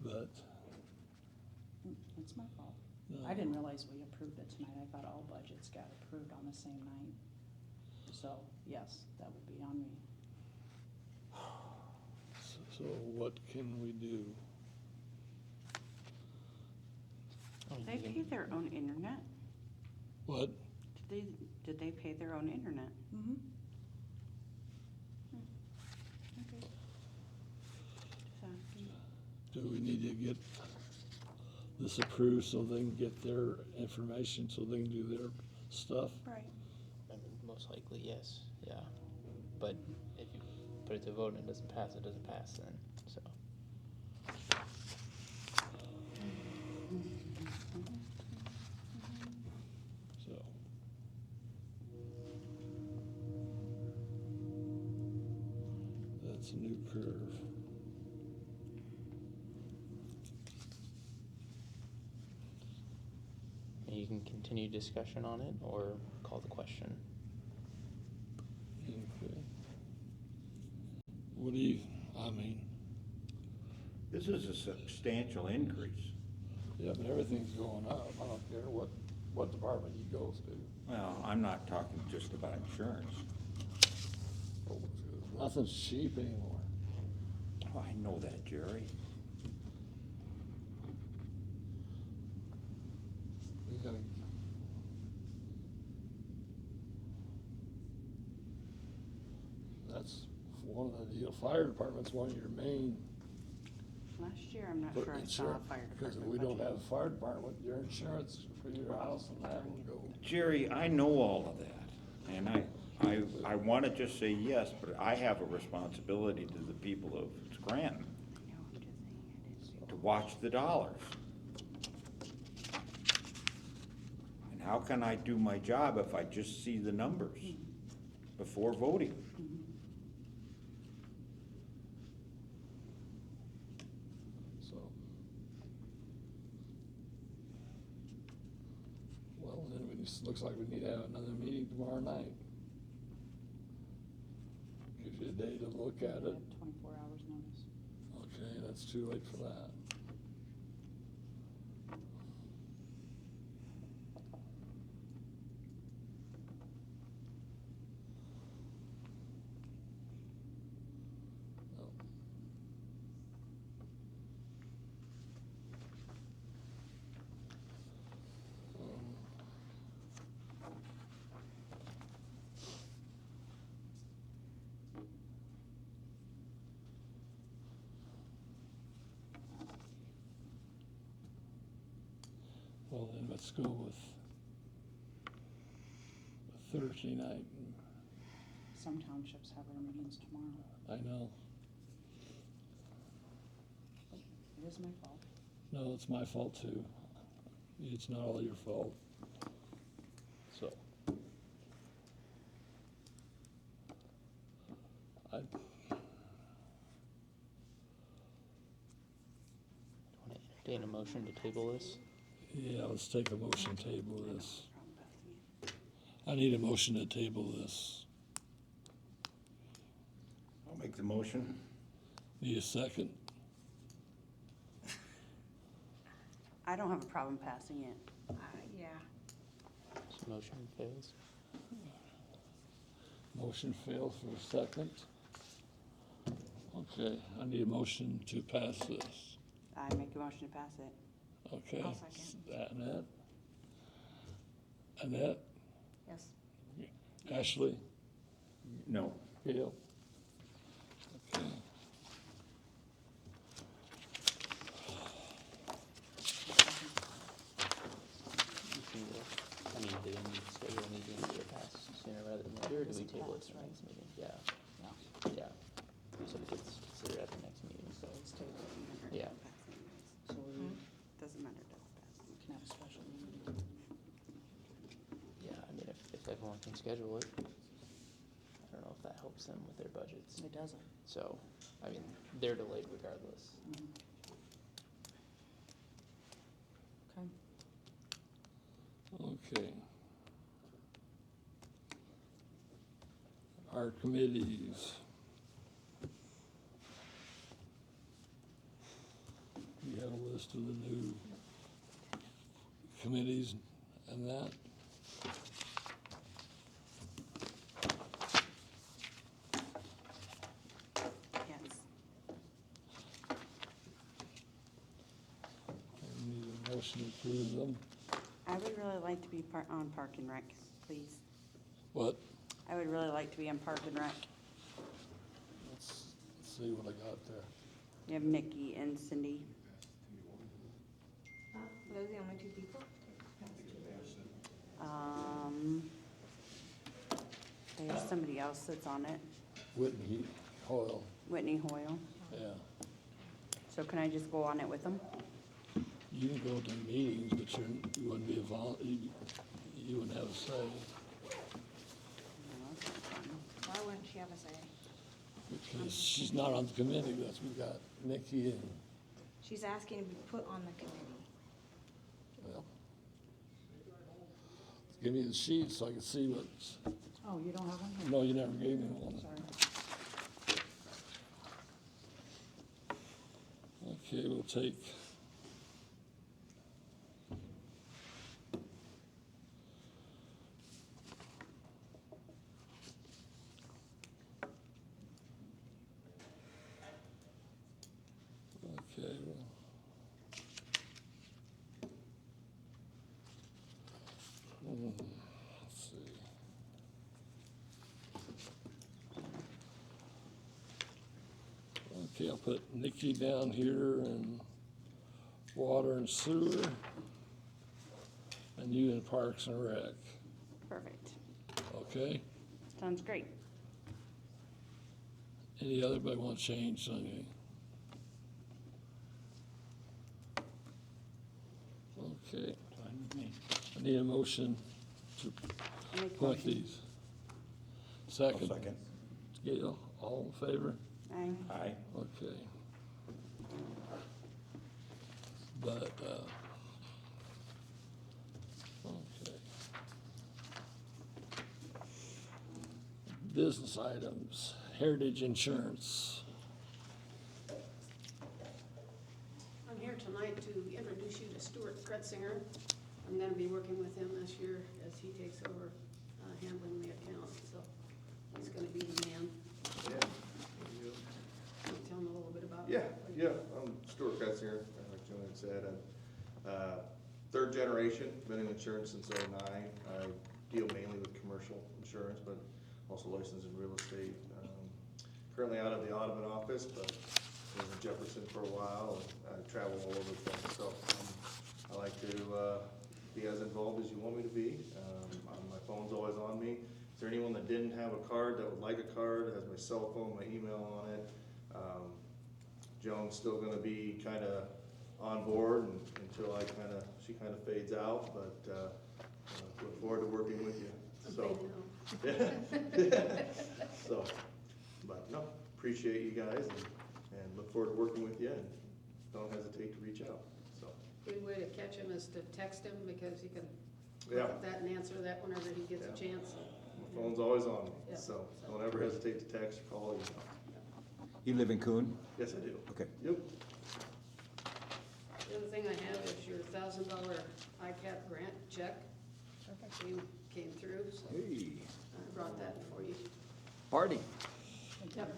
Speaker 3: But,
Speaker 6: It's my fault. I didn't realize we approved it tonight. I thought all budgets got approved on the same night. So, yes, that would be on me.
Speaker 3: so what can we do?
Speaker 1: They pay their own internet?
Speaker 3: What?
Speaker 1: Did they pay their own internet?
Speaker 6: Mm-hmm.
Speaker 1: Okay. Just asking.
Speaker 3: Do we need to get this approved so they can get their information, so they can do their stuff?
Speaker 1: Right.
Speaker 5: I mean, most likely, yes, yeah. But if you put it to vote and it doesn't pass then, so.
Speaker 3: That's a new curve.
Speaker 5: And you can continue discussion on it or call the question.
Speaker 3: Okay. What do you, I mean,
Speaker 4: This is a substantial increase.
Speaker 3: yeah, but everything's going up. I don't care what department you go to.
Speaker 4: Well, I'm not talking just about insurance.
Speaker 3: Nothing's cheap anymore.
Speaker 4: Oh, I know that, Jerry.
Speaker 3: We gotta. That's one of the fire department's one of your main.
Speaker 1: Last year, I'm not
Speaker 3: for
Speaker 1: sure I saw a
Speaker 3: insurance,
Speaker 1: fire
Speaker 3: because
Speaker 1: department
Speaker 3: if we don't
Speaker 1: budget.
Speaker 3: have a fire department, your insurance for your house and that will go.
Speaker 4: Jerry, I know all of that, and I want to just say yes, but I have a responsibility to the people of Scranton to watch the dollars. And how can I do my job if I just see the numbers before voting?
Speaker 3: So. Well, then looks like we need to have another meeting tomorrow night. Gives you a day to look at
Speaker 6: We
Speaker 3: it.
Speaker 6: have 24 hours notice.
Speaker 3: Okay, that's too late for that. No. Well, then let's go with Thursday night.
Speaker 6: Some townships have their meetings tomorrow.
Speaker 3: I know.
Speaker 6: It is my fault.
Speaker 3: No, it's my fault too. It's not all your fault. So. I,
Speaker 5: Do you want to entertain a motion to table this?
Speaker 3: yeah, let's take a motion to table this. I need a motion to table this.
Speaker 4: I'll make the motion.
Speaker 3: Need a second?
Speaker 1: I don't have a problem passing it.
Speaker 8: Yeah.
Speaker 5: So motion fails.
Speaker 3: Motion fails for a second. Okay, I need a motion to pass this.
Speaker 1: I make a motion to pass it.
Speaker 3: Okay.
Speaker 8: I'll second.
Speaker 3: Annette? Annette?
Speaker 8: Yes.
Speaker 3: Ashley?
Speaker 4: No.
Speaker 3: Gail? Okay.
Speaker 5: I mean, do we need to schedule a meeting to get it passed sooner rather than later, or do we table it to the next meeting? Yeah, yeah. So we could consider it at the next meeting, so.
Speaker 6: It's tabled.
Speaker 5: Yeah.
Speaker 6: So we
Speaker 1: Doesn't matter, doesn't pass.
Speaker 6: we can have a special meeting.
Speaker 5: Yeah, I mean, if everyone can schedule it, I don't know if that helps them with their budgets.
Speaker 6: It doesn't.
Speaker 5: So, I mean, they're delayed regardless.
Speaker 6: Mhm. Okay.
Speaker 3: Okay. Our committees. We have a list of the new committees and that.
Speaker 1: Yes.
Speaker 3: We need a motion to approve them.
Speaker 1: I would really like to be on Park and Rec, please.
Speaker 3: What?
Speaker 1: I would really like to be on Park and Rec.
Speaker 3: Let's see what I got there.
Speaker 1: You have Mickey and Cindy.
Speaker 8: Are those the only two people?
Speaker 1: There's somebody else that's on it,
Speaker 3: Whitney Hoyle,
Speaker 1: Whitney Hoyle.
Speaker 3: yeah.
Speaker 1: So can I just go on it with them?
Speaker 3: You can go to meetings, but you wouldn't be you wouldn't have a say.
Speaker 8: Why wouldn't she have a say?
Speaker 3: Because she's not on the committee, that's, we got Nikki and,
Speaker 8: She's asking to be put on the committee.
Speaker 3: well, give me the sheet so I can see what's,
Speaker 6: Oh, you don't have one?
Speaker 3: no, you never gave me one.
Speaker 6: Sorry.
Speaker 3: Okay, we'll take. Okay, well. Let's see. Okay, I'll put Nikki down here and water and sewer. And you in Parks and Rec,
Speaker 1: Perfect.
Speaker 3: okay?
Speaker 1: Sounds great.
Speaker 3: Any other want to change anything? Okay,
Speaker 4: Fine with me.
Speaker 3: I need a motion to
Speaker 1: Make a
Speaker 3: appoint
Speaker 1: motion.
Speaker 3: these. Second.
Speaker 4: Second.
Speaker 3: Gail, all in favor?
Speaker 1: Aye.
Speaker 4: Aye.
Speaker 3: Okay. But, okay. Business items, Heritage Insurance.
Speaker 12: I'm here tonight to introduce you to Stuart Kretzinger. I'm gonna be working with him this year as he takes over handling the account, so he's gonna be the man.
Speaker 13: Yeah.
Speaker 12: Can you tell him a little bit about?
Speaker 13: Yeah, I'm Stuart Kretzinger, like Joanne said. I'm third generation, been in insurance since '09. I deal mainly with commercial insurance, but also licensed in real estate. Currently out of the Audubon office, but was in Jefferson for a while, and I travel all over the place. So I like to be as involved as you want me to be. My phone's always on me. Is there anyone that didn't have a card that would like a card, has my cell phone, my email on it? Joan's still gonna be kinda on board until she kinda fades out, but look forward to working with you. So, so, but no, appreciate you guys and look forward to working with you, and don't hesitate to reach out, so.
Speaker 12: Good way to catch him is to text him, because he can
Speaker 13: Yeah.
Speaker 12: look at that and answer that whenever he gets a
Speaker 13: Yeah.
Speaker 12: chance.
Speaker 13: My phone's always on me,
Speaker 12: Yeah.
Speaker 13: so don't ever hesitate to text or call,
Speaker 4: You live in Coon?
Speaker 13: Yes, I do.
Speaker 4: Okay.
Speaker 13: Yep.
Speaker 12: The other thing I have is your $1,000 ICAP grant check. Came through, so
Speaker 4: Hey,
Speaker 12: I brought that for you.
Speaker 4: party.
Speaker 12: Yep.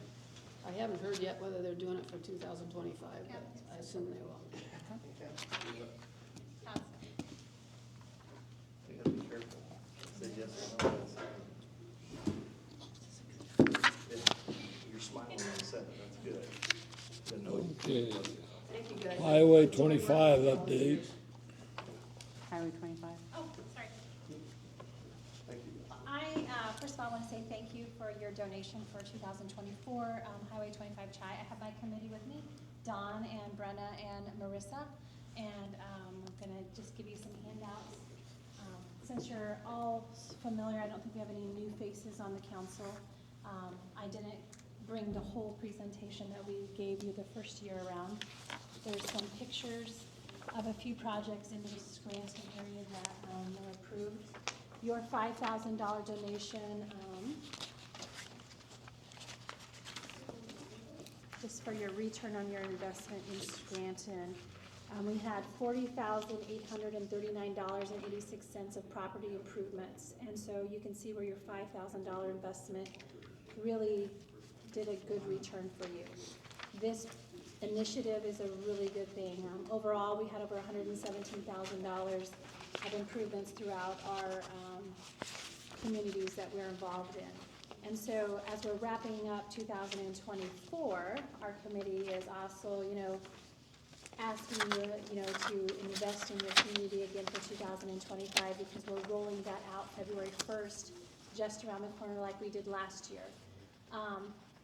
Speaker 12: I haven't heard yet whether they're doing it for 2025, but I assume they will.
Speaker 13: You gotta be careful. Say yes or no. You're smiling when you said it, that's good. Didn't know you-
Speaker 3: Okay,
Speaker 12: Thank you, guys.
Speaker 3: Highway 25 update.
Speaker 1: Highway 25.
Speaker 14: Oh, sorry.
Speaker 13: Thank you.
Speaker 14: I, first of all, want to say thank you for your donation for 2024 Highway 25 Chai. I have my committee with me, Dawn and Brenna and Marissa, and I'm going to just give you some handouts. Since you're all familiar, I don't think we have any new faces on the council. I didn't bring the whole presentation that we gave you the first year around. There's some pictures of a few projects in the Scranton area that were approved. Your $5,000 donation, just for your return on your investment in Scranton. We had $40,839.86 of property improvements. And so you can see where your $5,000 investment really did a good return for you. This initiative is a really good thing. Overall, we had over $117,000 of improvements throughout our communities that we're involved in. And so as we're wrapping up 2024, our committee is also, asking you, to invest in your community again for 2025, because we're rolling that out February 1st, just around the corner like we did last year.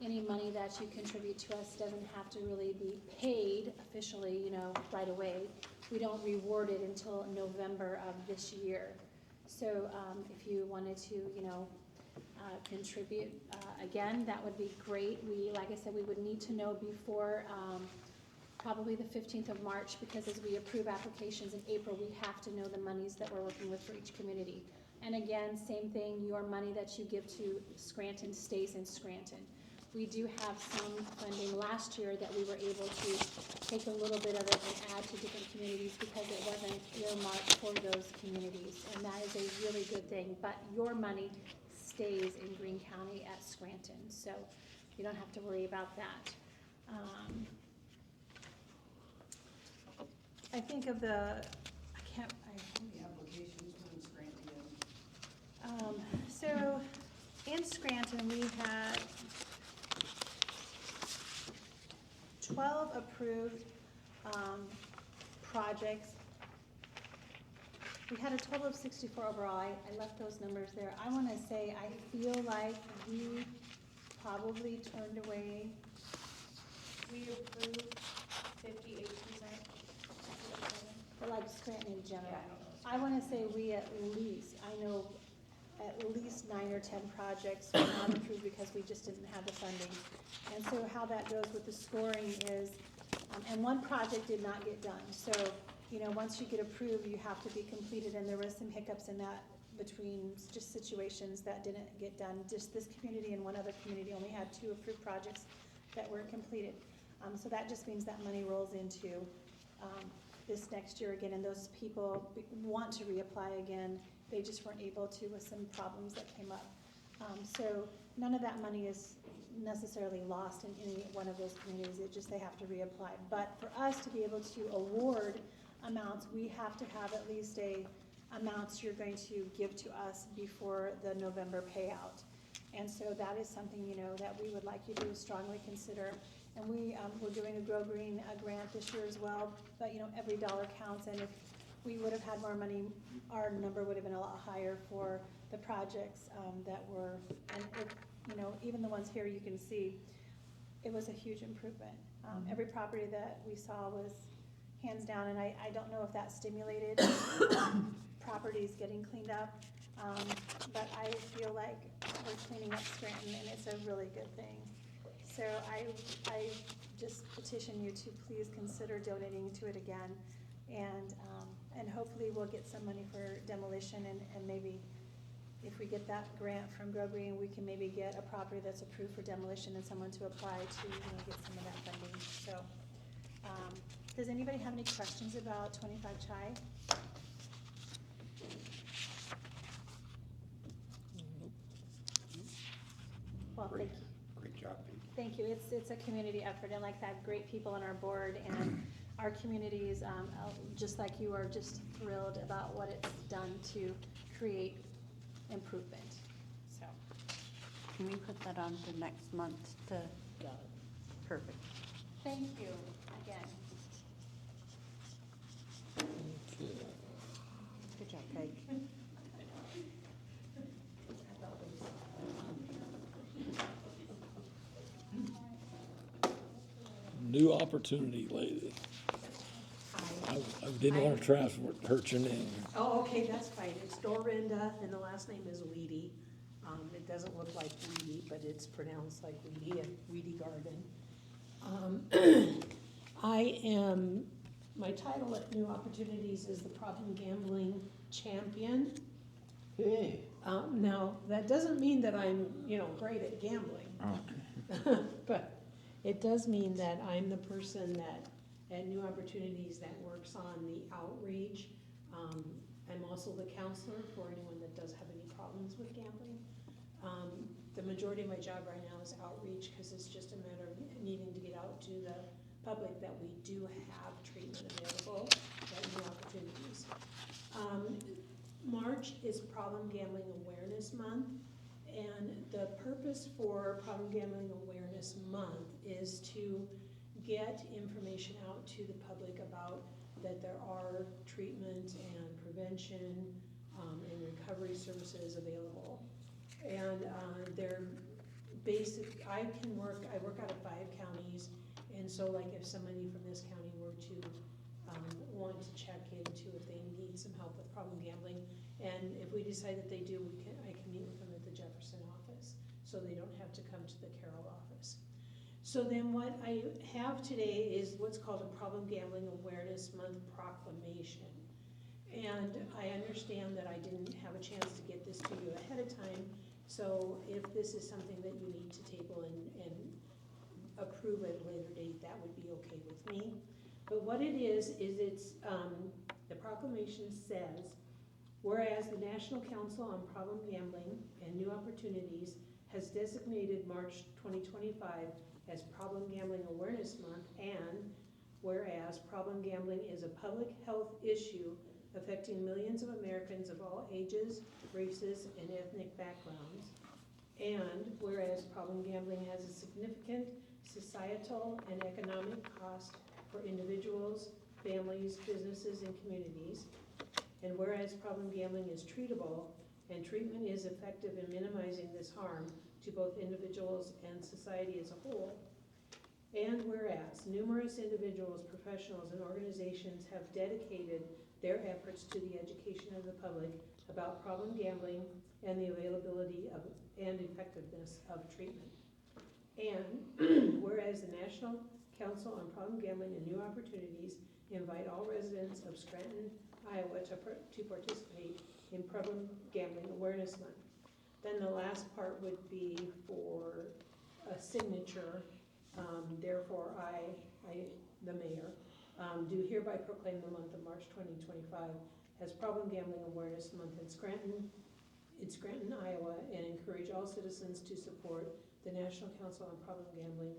Speaker 14: Any money that you contribute to us doesn't have to really be paid officially, right away. We don't reward it until November of this year. So if you wanted to, contribute, again, that would be great. Like I said, we would need to know before, probably the 15th of March, because as we approve applications in April, we have to know the monies that we're working with for each community. And again, same thing, your money that you give to Scranton stays in Scranton. We do have some funding last year that we were able to take a little bit of it and add to different communities because it wasn't earmarked for those communities. And that is a really good thing, but your money stays in Greene County at Scranton, so you don't have to worry about that. I think of the,
Speaker 6: The applications in Scranton.
Speaker 14: so in Scranton, we had 12 approved projects. We had a total of 64 overall. I left those numbers there. I want to say, I feel like we probably turned away.
Speaker 8: We approved 58%.
Speaker 14: Like Scranton in general. I want to say we at least, I know at least 9 or 10 projects were not approved because we just didn't have the funding. And so how that goes with the scoring is, and one project did not get done. So, you know, once you get approved, you have to be completed, and there was some hiccups in that between just situations that didn't get done. Just this community and one other community only had 2 approved projects that weren't completed. So that just means that money rolls into this next year again, and those people want to reapply again. They just weren't able to with some problems that came up. So none of that money is necessarily lost in any one of those communities. It just, they have to reapply. But for us to be able to award amounts, we have to have at least amounts you're going to give to us before the November payout. And so that is something, you know, that we would like you to strongly consider. And we're doing a Grow Green grant this year as well, but you know, every dollar counts, and if we would have had more money, our number would have been a lot higher for the projects that were, and you know, even the ones here you can see, it was a huge improvement. Every property that we saw was hands down, and I don't know if that stimulated properties getting cleaned up, but I feel like we're cleaning up Scranton, and it's a really good thing. So I just petition you to please consider donating to it again, and hopefully we'll get some money for demolition, and maybe if we get that grant from Grow Green, we can maybe get a property that's approved for demolition and someone to apply to, you know, get some of that funding. So, does anybody have any questions about 25 Chai? Well, thank you.
Speaker 4: Great job, Pete.
Speaker 14: Thank you. It's a community effort, and like that, great people on our board, and our communities, just like you, are just thrilled about what it's done to create improvement. So,
Speaker 1: Can we put that on for next month to?
Speaker 6: Got it.
Speaker 1: Perfect.
Speaker 14: thank you again.
Speaker 1: Good job, Peg.
Speaker 3: New opportunity lady. I didn't want to hurt your name.
Speaker 2: Oh, okay, that's fine. It's Dorinda, and the last name is Weedy. It doesn't look like Weedy, but it's pronounced like Weedy, at Weedy Garden. My title at New Opportunities is the Problem Gambling Champion.
Speaker 4: Hey.
Speaker 2: Now, that doesn't mean that I'm, great at gambling.
Speaker 4: Oh.
Speaker 2: But it does mean that I'm the person that, at New Opportunities, that works on the outreach. I'm also the counselor for anyone that does have any problems with gambling. The majority of my job right now is outreach, because it's just a matter of needing to get out to the public that we do have treatment available at New Opportunities. March is Problem Gambling Awareness Month, and the purpose for Problem Gambling Awareness Month is to get information out to the public about that there are treatment and prevention and recovery services available. And they're basic, I work out of 5 counties, and so like if somebody from this county were to want to check into if they need some help with problem gambling, and if we decide that they do, I can meet with them at the Jefferson office, so they don't have to come to the Carroll office. So then what I have today is what's called a Problem Gambling Awareness Month proclamation. And I understand that I didn't have a chance to get this to you ahead of time, so if this is something that you need to table and approve at a later date, that would be okay with me. But what it is it's, the proclamation says, whereas the National Council on Problem Gambling and New Opportunities has designated March 2025 as Problem Gambling Awareness Month, and whereas problem gambling is a public health issue affecting millions of Americans of all ages, races, and ethnic backgrounds, and whereas problem gambling has a significant societal and economic cost for individuals, families, businesses, and communities, and whereas problem gambling is treatable and treatment is effective in minimizing this harm to both individuals and society as a whole, and whereas numerous individuals, professionals, and organizations have dedicated their efforts to the education of the public about problem gambling and the availability of and effectiveness of treatment. And whereas the National Council on Problem Gambling and New Opportunities invite all residents of Scranton, Iowa to participate in Problem Gambling Awareness Month. Then the last part would be for a signature. Therefore, I, the mayor, do hereby proclaim the month of March 2025 as Problem Gambling Awareness Month in Scranton, Iowa, and encourage all citizens to support the National Council on Problem Gambling,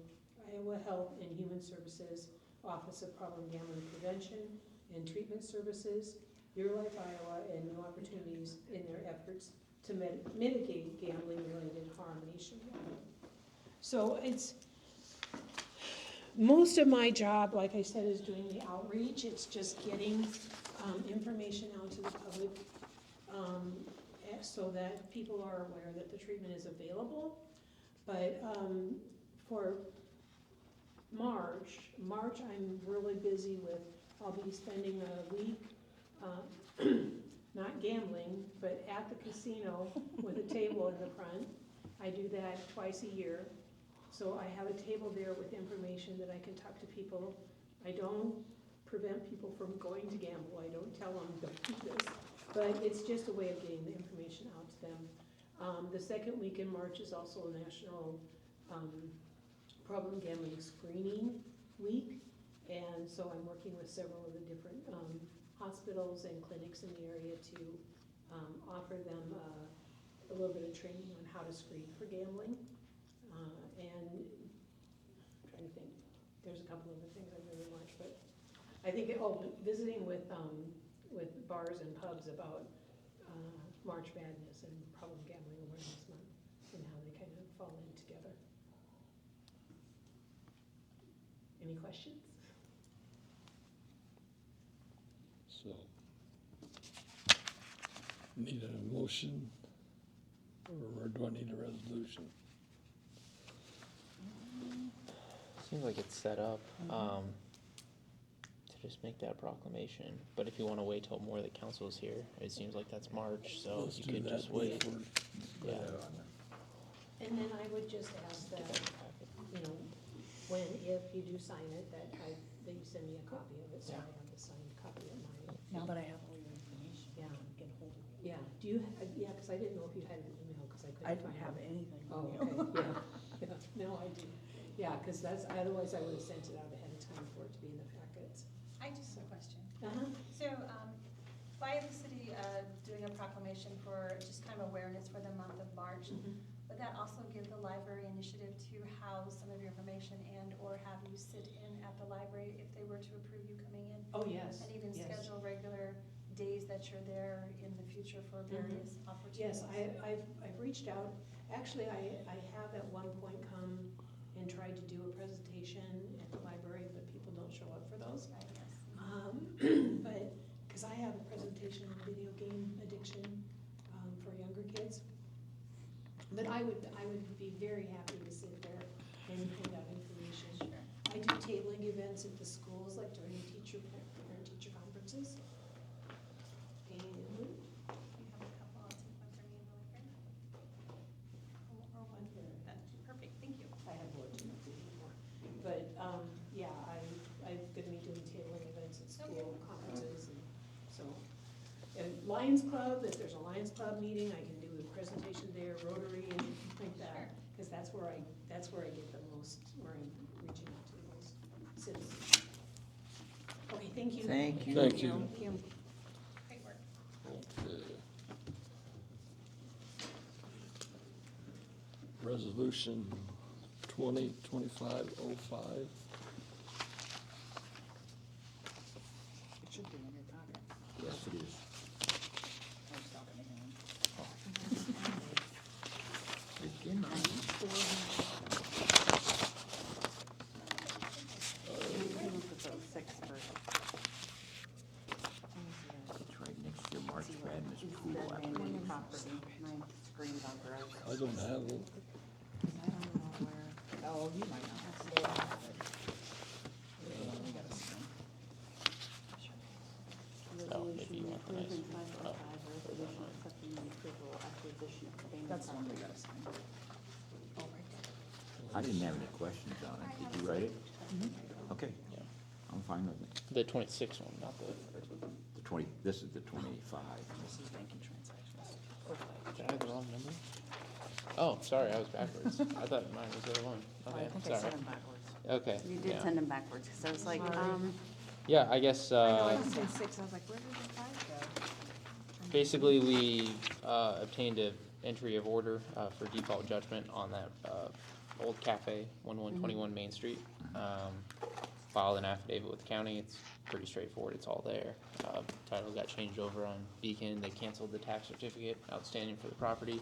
Speaker 2: Iowa Health and Human Services, Office of Problem Gambling Prevention and Treatment Services, Your Life Iowa, and New Opportunities in their efforts to mitigate gambling-related harm nationwide. So it's, most of my job, like I said, is doing the outreach. It's just getting information out to the public so that people are aware that the treatment is available. But for March I'm really busy with, I'll be spending a week not gambling, but at the casino with a table in the front. I do that twice a year. So I have a table there with information that I can talk to people. I don't prevent people from going to gamble. I don't tell them don't do this, but it's just a way of getting the information out to them. The second week in March is also a National Problem Gambling Screening Week, and so I'm working with several of the different hospitals and clinics in the area to offer them a little bit of training on how to screen for gambling. And I'm trying to think, there's a couple other things I really want, but I think, visiting with bars and pubs about March Madness and Problem Gambling Awareness Month and how they kind of fall in together. Any questions?
Speaker 3: So, need a motion, or do I need a resolution?
Speaker 5: Seems like it's set up to just make that proclamation. But if you want to wait till more of the council is here, it seems like that's March, so
Speaker 3: Let's
Speaker 5: you
Speaker 3: do
Speaker 5: could
Speaker 3: that
Speaker 5: just wait.
Speaker 3: before-
Speaker 5: Yeah.
Speaker 2: And then I would just ask that, you know, if you do sign it, that you send me a copy of it, so I have the signed copy of mine.
Speaker 6: Now that I have all your information,
Speaker 2: Yeah.
Speaker 6: I can get hold of you.
Speaker 2: Yeah, do you, because I didn't know if you had an email, because I
Speaker 6: I
Speaker 2: couldn't
Speaker 6: don't
Speaker 2: find
Speaker 6: have
Speaker 2: it.
Speaker 6: anything
Speaker 2: Oh,
Speaker 6: from you.
Speaker 2: okay, yeah, no, I do. Yeah, because otherwise I would have sent it out ahead of time for it to be in the packets.
Speaker 15: I just have a question.
Speaker 2: Uh-huh.
Speaker 15: So, by the city doing a proclamation for just kind of awareness for the month of March, would that also give the library initiative to house some of your information and/or have you sit in at the library if they were to approve you coming in?
Speaker 2: Oh, yes,
Speaker 15: And even
Speaker 2: yes.
Speaker 15: schedule regular days that you're there in the future for various opportunities?
Speaker 2: Yes, I've reached out. Actually, I have at one point come and tried to do a presentation at the library, but people don't show up for those.
Speaker 15: Right, yes.
Speaker 2: But, because I have a presentation on video game addiction for younger kids. But I would be very happy to sit there and hand out information.
Speaker 15: Sure.
Speaker 2: I do tabling events at the schools, like during parent-teacher conferences. And
Speaker 15: You have a couple, I'll take one from you over here.
Speaker 12: Lions Club, if there's a Lions Club meeting, I can do a presentation there, Rotary, anything like that. Cause that's where I get the most, where I'm reaching out to the most citizens. Okay, thank you.
Speaker 4: Thank you.
Speaker 3: Thank you.
Speaker 15: Great work.
Speaker 3: Okay. Resolution 2025-05.
Speaker 6: It should be in your pocket.
Speaker 4: Yes, it is.
Speaker 6: I was talking to him.
Speaker 4: It's in mine.
Speaker 1: Six first.
Speaker 4: It's right next to your March Madness pool. I
Speaker 1: Abandoned
Speaker 4: believe.
Speaker 1: property, my screen's on for us.
Speaker 3: I don't have it.
Speaker 1: I don't know where.
Speaker 6: Oh, you might not. We gotta see.
Speaker 5: Oh, maybe you want the nice.
Speaker 1: Resolution
Speaker 5: Oh.
Speaker 1: 505, resolution accepting the approval acquisition of abandoned
Speaker 6: That's the one we
Speaker 1: property.
Speaker 6: gotta sign.
Speaker 1: Oh, right there.
Speaker 4: I didn't have any questions on it. Did you write it? Okay,
Speaker 5: Yeah.
Speaker 4: I'm fine with it.
Speaker 5: The 26 one, not the.
Speaker 4: The 20, this is the 25.
Speaker 6: This is banking transactions.
Speaker 5: Did I have the wrong number? Oh, sorry, I was backwards. I thought mine was the other one.
Speaker 6: I
Speaker 5: Okay,
Speaker 6: think I
Speaker 5: sorry.
Speaker 6: said them backwards.
Speaker 5: Okay.
Speaker 1: You did
Speaker 5: yeah.
Speaker 1: send them backwards, because I was like,
Speaker 5: Yeah, I guess,
Speaker 8: I know, I just said 6, I was like, where did the 5 go?
Speaker 5: basically, we obtained an entry of order for default judgment on that old cafe, 1121 Main Street. Filed an affidavit with the county. It's pretty straightforward. It's all there. Title got changed over on Beacon. They canceled the tax certificate outstanding for the property.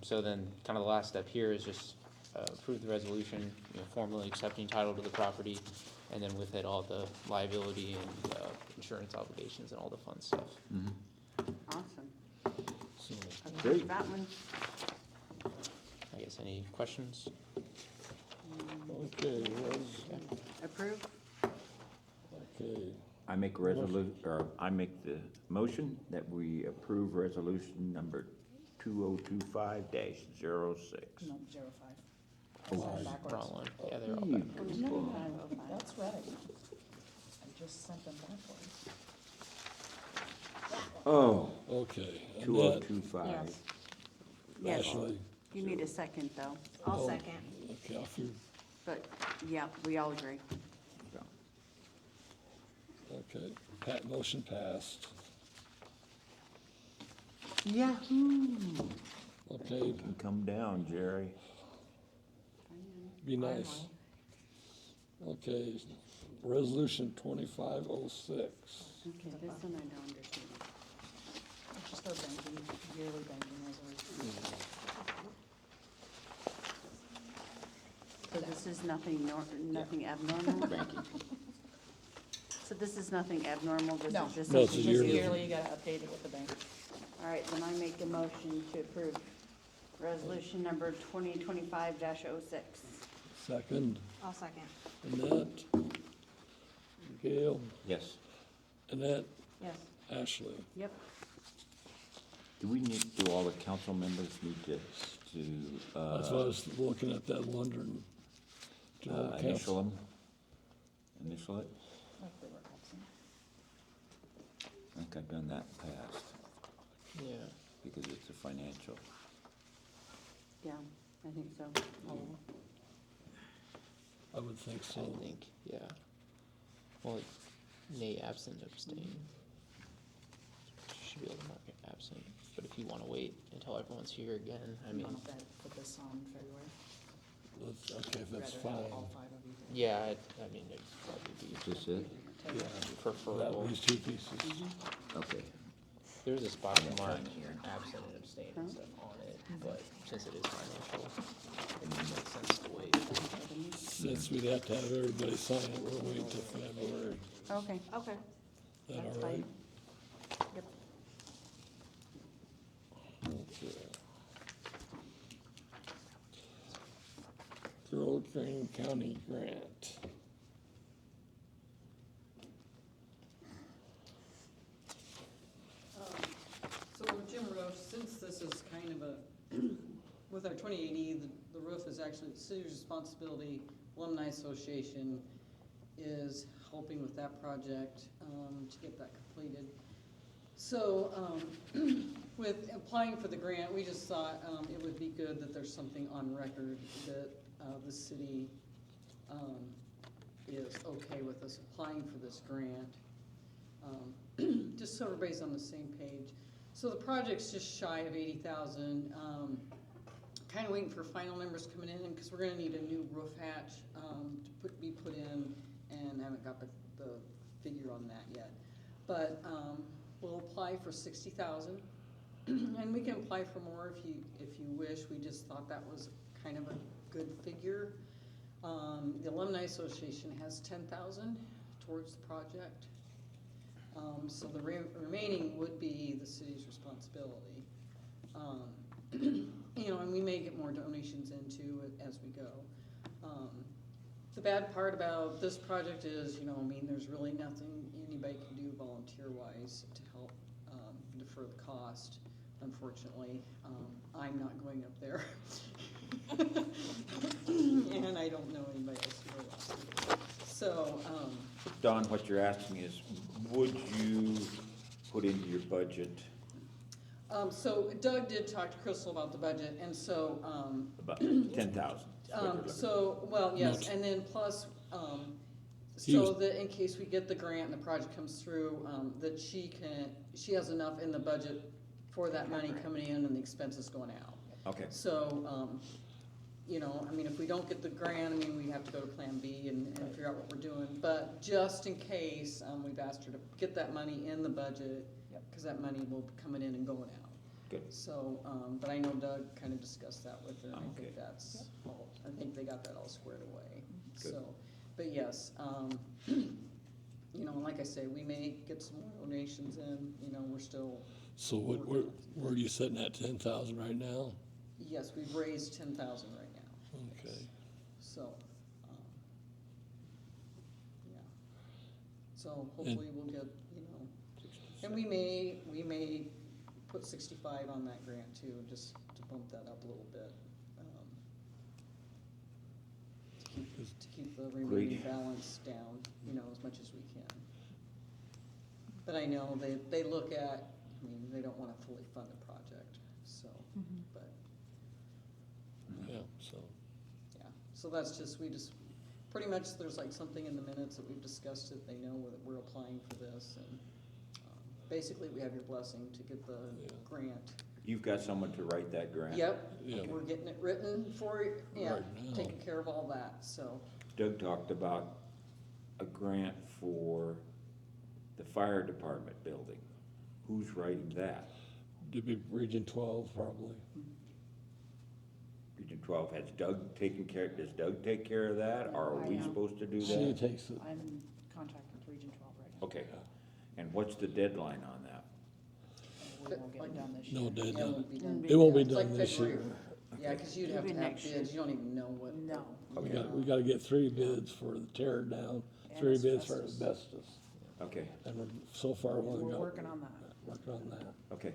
Speaker 5: So then, kind of the last step here is just approve the resolution, formally accepting title to the property, and then with it, all the liability and insurance obligations and all the fun stuff.
Speaker 1: awesome.
Speaker 3: So,
Speaker 4: Great.
Speaker 1: That one,
Speaker 5: I guess any questions?
Speaker 3: okay,
Speaker 1: approve?
Speaker 3: okay.
Speaker 4: I make a I make the motion that we approve resolution number 2025-06.
Speaker 6: No, 05.
Speaker 4: Oh,
Speaker 6: Backwards.
Speaker 5: Wrong one. Yeah, they're all
Speaker 4: You
Speaker 5: backwards.
Speaker 4: people.
Speaker 6: That's right. I just sent them backwards.
Speaker 4: Oh,
Speaker 3: Okay. Annette,
Speaker 4: 2025.
Speaker 1: Yes,
Speaker 3: Ashley.
Speaker 1: you need a second, though.
Speaker 8: I'll
Speaker 3: Oh.
Speaker 8: second.
Speaker 3: Okay, I'll figure,
Speaker 1: But, yeah, we all agree.
Speaker 3: okay. Motion passed.
Speaker 4: Yahoo!
Speaker 3: Okay,
Speaker 4: You can come down, Jerry.
Speaker 3: be nice. Okay, resolution 2506.
Speaker 1: Okay, this one I don't understand.
Speaker 6: It's just our banking, yearly banking resolution.
Speaker 1: So this is nothing nothing abnormal?
Speaker 4: Banking.
Speaker 1: So this is nothing abnormal, this
Speaker 6: No.
Speaker 1: is just
Speaker 3: No, it's
Speaker 1: something
Speaker 3: a
Speaker 1: to
Speaker 3: yearly.
Speaker 1: do?
Speaker 6: Yearly, you gotta update it with the bank.
Speaker 1: All right, then I make a motion to approve resolution number 2025-06.
Speaker 3: Second,
Speaker 8: I'll second.
Speaker 3: Annette. Gail,
Speaker 4: Yes.
Speaker 3: Annette,
Speaker 8: Yes.
Speaker 3: Ashley.
Speaker 1: Yep.
Speaker 4: Do all the council members need to,
Speaker 3: That's why I was looking at that, wondering. Do all
Speaker 4: initial
Speaker 3: council-
Speaker 4: them? Initial it?
Speaker 6: If they were absent.
Speaker 4: I think I've done that in the past,
Speaker 5: Yeah.
Speaker 4: because it's a financial.
Speaker 1: Yeah, I think so.
Speaker 3: I would think so.
Speaker 5: I think, yeah. Well, nay, absent, abstain. Should be able to mark it absent, but if you wanna wait until everyone's here again, I
Speaker 6: You
Speaker 5: mean,
Speaker 6: want that, put this on February?
Speaker 3: Okay, that's
Speaker 6: Rather have
Speaker 3: fine.
Speaker 6: all 5 of you.
Speaker 5: yeah, I mean, it'd probably
Speaker 4: Is
Speaker 5: be
Speaker 4: this it?
Speaker 3: Yeah,
Speaker 5: preferable.
Speaker 3: these two pieces.
Speaker 4: Okay.
Speaker 5: There's a spot to
Speaker 4: Yeah,
Speaker 5: mark
Speaker 4: sign it here.
Speaker 5: absent and abstain and stuff on it, but since it is financial, it makes sense to wait.
Speaker 3: Since we'd have to have everybody sign it, we'll wait till February.
Speaker 1: Okay.
Speaker 8: Okay.
Speaker 3: Is that
Speaker 1: That's
Speaker 3: all right?
Speaker 1: fine. Yep.
Speaker 3: Okay. Scranton County grant.
Speaker 10: So Jim Roche, since this is kind of a, with our 2080, the roof is actually the city's responsibility. Alumni Association is helping with that project to get that completed. So, with applying for the grant, we just thought, it would be good that there's something on record that, the city, is okay with us applying for this grant. Just so everybody's on the same page. So the project's just shy of 80,000. Kind of waiting for final numbers coming in, because we're gonna need a new roof hatch, to be put in, and haven't got the figure on that yet. But, we'll apply for 60,000, and we can apply for more if you wish. We just thought that was kind of a good figure. The Alumni Association has 10,000 towards the project. So the remaining would be the city's responsibility. You know, and we may get more donations into it as we go. The bad part about this project is, you know, I mean, there's really nothing anybody can do volunteer-wise to help defer the cost, unfortunately. I'm not going up there. And I don't know anybody else who wants to. So,
Speaker 4: Don, what you're asking is, would you put into your budget
Speaker 10: so Doug did talk to Crystal about the budget, and so,
Speaker 4: about 10,000?
Speaker 10: so, well, yes, and then plus, so that in case we get the grant and the project comes through, that she has enough in the budget for that money coming in and the expenses going out.
Speaker 4: Okay.
Speaker 10: So, you know, I mean, if we don't get the grant, I mean, we have to go to Plan B and figure out what we're doing. But just in case, we've asked her to get that money in the budget, because that money will be coming in and going out.
Speaker 4: Good.
Speaker 10: So, but I know Doug kind of discussed that with her, and I
Speaker 4: Okay.
Speaker 10: think that's all, I think they got that all squared away.
Speaker 4: Good.
Speaker 10: So, but yes, you know, like I say, we may get some more donations in, you know, we're still.
Speaker 3: So where are you sitting at, 10,000 right now?
Speaker 10: Yes, we've raised 10,000 right now.
Speaker 3: Okay.
Speaker 10: So, yeah. So hopefully we'll get, you know, and we may put 65 on that grant too, just to bump that up a little bit. To keep the remaining balance down, you know, as much as we can. But I know they look at, I mean, they don't wanna fully fund the project, so, but.
Speaker 3: Yeah, so.
Speaker 10: Yeah, so that's just, pretty much, there's like something in the minutes that we've discussed it, they know that we're applying for this, and, basically, we have your blessing to get the grant.
Speaker 4: You've got someone to write that grant?
Speaker 10: Yep,
Speaker 3: Yeah.
Speaker 10: we're getting it written for, yeah,
Speaker 3: Right now.
Speaker 10: taking care of all that, so.
Speaker 4: Doug talked about a grant for the fire department building. Who's writing that?
Speaker 3: To be Region 12, probably.
Speaker 4: Region 12, does Doug take care of that, or are
Speaker 6: I
Speaker 4: we
Speaker 6: am.
Speaker 4: supposed to do
Speaker 3: She
Speaker 4: that?
Speaker 3: takes it.
Speaker 6: I'm in contact with Region 12 right now.
Speaker 4: Okay, and what's the deadline on that?
Speaker 6: We won't get it done this year.
Speaker 3: No
Speaker 10: Yeah, it
Speaker 3: deadline.
Speaker 10: won't be done.
Speaker 3: It won't be
Speaker 10: It's like
Speaker 3: done this
Speaker 10: February.
Speaker 3: year.
Speaker 10: Yeah, cause you'd
Speaker 1: It'll
Speaker 10: have
Speaker 1: be
Speaker 10: to have
Speaker 1: next year.
Speaker 10: bids, you don't even know what.
Speaker 6: No.
Speaker 3: We gotta get 3 bids for the tear down, 3 bids for asbestos.
Speaker 4: Okay,
Speaker 3: And so far, we've only
Speaker 6: We're
Speaker 3: got,
Speaker 6: working on that.
Speaker 3: working on that.
Speaker 4: okay.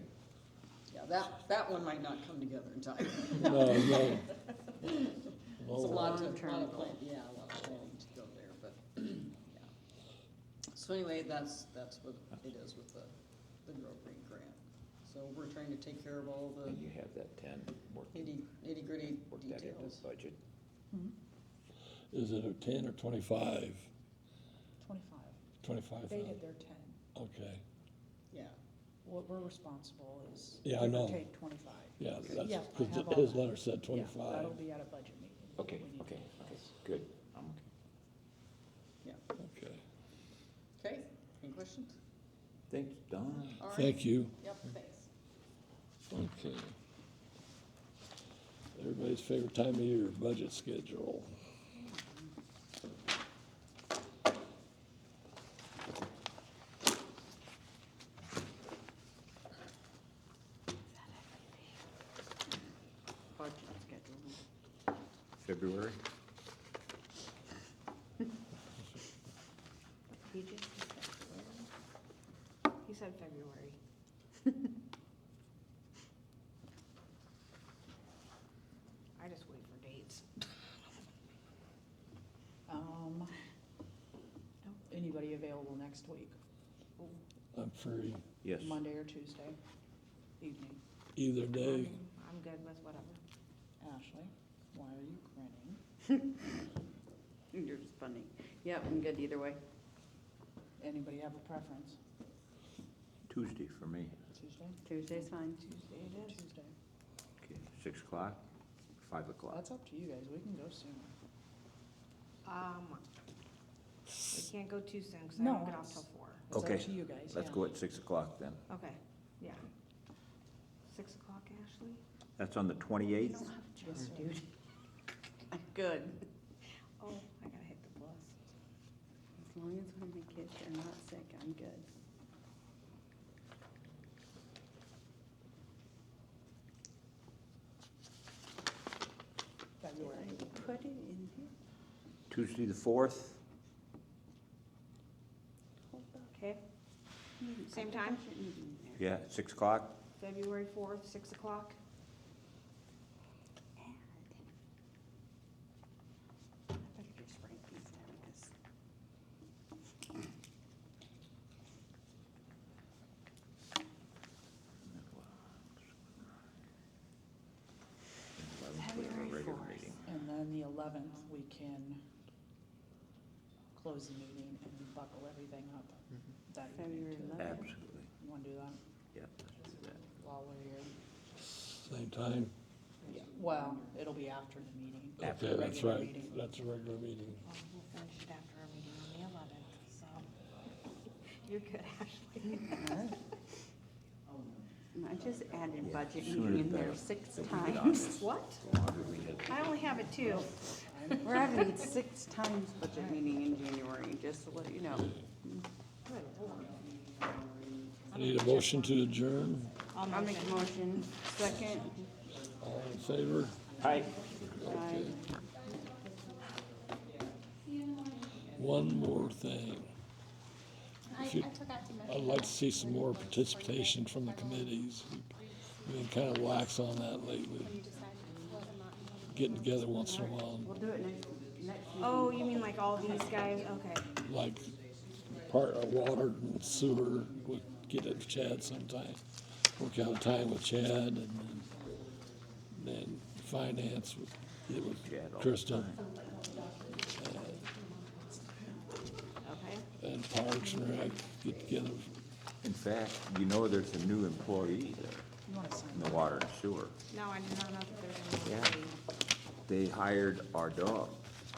Speaker 10: Yeah, that one might not come together in time.
Speaker 3: No.
Speaker 10: It's a lot
Speaker 1: Long-term
Speaker 10: of
Speaker 1: goal.
Speaker 10: plan, yeah, a lot of planning to go there, but, yeah. So anyway, that's what it is with the Grow Green grant. So we're trying to take care of all the
Speaker 4: And you have that 10, work
Speaker 10: nitty gritty
Speaker 4: that into
Speaker 10: details.
Speaker 4: the budget.
Speaker 3: Is it a 10 or 25?
Speaker 6: 25.
Speaker 3: 25,000.
Speaker 6: They did their 10.
Speaker 3: Okay.
Speaker 10: Yeah,
Speaker 6: What we're responsible is.
Speaker 3: Yeah, I
Speaker 6: give or
Speaker 3: know.
Speaker 6: Take 25.
Speaker 3: Yeah,
Speaker 6: Yeah, I
Speaker 3: that's,
Speaker 6: have
Speaker 3: because
Speaker 6: all
Speaker 3: his
Speaker 6: that.
Speaker 3: letter said
Speaker 6: Yeah,
Speaker 3: 25.
Speaker 6: that'll be at a budget meeting.
Speaker 4: Okay,
Speaker 6: We need
Speaker 4: okay,
Speaker 6: to-
Speaker 4: okay, good. I'm okay.
Speaker 10: yeah.
Speaker 3: Okay.
Speaker 10: Okay, any questions?
Speaker 4: Thanks, Don.
Speaker 10: All right.
Speaker 3: Thank you.
Speaker 10: Yep, thanks.
Speaker 3: Okay. Everybody's favorite time of year, budget schedule.
Speaker 1: Budget schedule.
Speaker 4: February?
Speaker 1: He just said February. He said February. I just wait for dates.
Speaker 6: Anybody available next week?
Speaker 3: I'm free.
Speaker 4: Yes.
Speaker 6: Monday or Tuesday evening.
Speaker 3: Either day.
Speaker 8: I'm good with whatever.
Speaker 6: Ashley, why are you grinning?
Speaker 1: You're just funny. Yep, I'm good either way.
Speaker 6: Anybody have a preference?
Speaker 4: Tuesday for me.
Speaker 6: Tuesday?
Speaker 1: Tuesday's fine.
Speaker 6: Tuesday it is. Tuesday.
Speaker 4: Okay, 6 o'clock, 5 o'clock.
Speaker 6: That's up to you guys, we can go sooner.
Speaker 8: We can't go too soon, cause I
Speaker 6: No,
Speaker 8: don't get off till
Speaker 6: it's-
Speaker 8: 4.
Speaker 6: It's up
Speaker 4: Okay,
Speaker 6: to you guys,
Speaker 4: let's
Speaker 6: yeah.
Speaker 4: go at 6 o'clock then.
Speaker 8: Okay, yeah. 6 o'clock, Ashley?
Speaker 4: That's on the 28th?
Speaker 6: Yes, sir.
Speaker 1: Dude. I'm good.
Speaker 8: Oh, I gotta hit the bus.
Speaker 1: As long as when the kids are not sick, I'm good.
Speaker 6: February.
Speaker 1: Put it in here.
Speaker 4: Tuesday the 4th?
Speaker 8: Okay, same time?
Speaker 4: Yeah, at 6 o'clock?
Speaker 8: February 4th, 6 o'clock?
Speaker 1: I better just write these down, 'cause
Speaker 4: Regular meeting.
Speaker 6: And then the 11th, we can close the meeting and buckle everything up that evening
Speaker 1: February
Speaker 6: too.
Speaker 1: 11th.
Speaker 4: Absolutely.
Speaker 6: You wanna do that
Speaker 4: Yeah, let's do that.
Speaker 6: while we're here?
Speaker 3: Same time.
Speaker 6: Yeah, well, it'll be after the meeting.
Speaker 4: After
Speaker 3: Okay,
Speaker 6: the
Speaker 3: that's
Speaker 6: regular
Speaker 3: right.
Speaker 6: meeting.
Speaker 3: That's a regular meeting.
Speaker 8: Well, we'll finish it after our meeting on the 11th, so. You're good, Ashley.
Speaker 6: Alright.
Speaker 1: I just added budget
Speaker 4: Sooner
Speaker 1: meeting in
Speaker 4: the
Speaker 1: there
Speaker 4: better.
Speaker 1: 6
Speaker 4: That we get on
Speaker 1: times.
Speaker 4: this.
Speaker 8: What?
Speaker 4: The longer we get.
Speaker 8: I only have it 2.
Speaker 1: We're having 6 times budget meeting in January, just to let you know.
Speaker 8: Good lord.
Speaker 3: I need a motion to adjourn.
Speaker 1: I'll make a motion. Second.
Speaker 3: All in favor?
Speaker 4: Hi.
Speaker 1: Aye.
Speaker 3: One more thing.
Speaker 14: I
Speaker 3: If you-
Speaker 14: forgot to mention.
Speaker 3: I'd like to see some more participation from the committees. We've been kind of lax on that lately.
Speaker 14: When you decide whether or not you want to.
Speaker 3: Getting together once in a while,
Speaker 1: We'll do it next meeting.
Speaker 8: Oh, you mean like all these guys? Okay.
Speaker 3: like part of water and sewer, we'll get it with Chad sometime. Work out a time with Chad and then finance, get with
Speaker 4: Chad all the
Speaker 3: Crystal.
Speaker 8: Okay.
Speaker 3: And Parks and Rec, get together.
Speaker 4: In fact, you know there's a new employee there
Speaker 6: You wanna sign
Speaker 4: in the water and sewer.
Speaker 8: No, I did not know that there was
Speaker 4: Yeah.
Speaker 8: anybody.
Speaker 4: They hired our dog.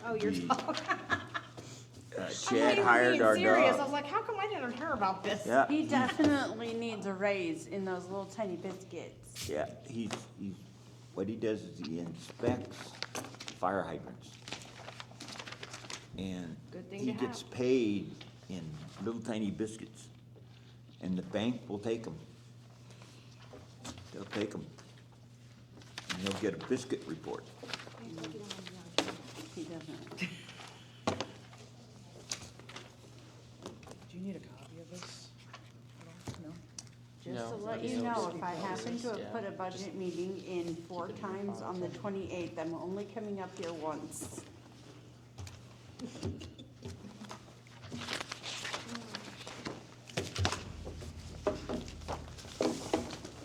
Speaker 8: Oh, you're
Speaker 4: The-
Speaker 8: talking.
Speaker 4: Chad hired our
Speaker 8: Serious. I
Speaker 4: dog.
Speaker 8: was like, how come I didn't hear about this?
Speaker 4: Yeah,
Speaker 1: He definitely needs a raise in those little tiny biscuits.
Speaker 4: yeah, he's, what he does is he inspects fire hydrants. And
Speaker 8: Good thing
Speaker 4: he
Speaker 8: to
Speaker 4: gets
Speaker 8: have.
Speaker 4: paid in little tiny biscuits. And the bank will take them. They'll take them. And he'll get a biscuit report.
Speaker 1: He doesn't.
Speaker 6: Do you need a copy of this? No?
Speaker 1: Just to
Speaker 5: No,
Speaker 1: let
Speaker 5: I
Speaker 1: you
Speaker 5: know.
Speaker 1: know, if I happen to
Speaker 5: Yeah.
Speaker 1: have put a budget meeting in 4 times on the 28th, I'm only coming up here once.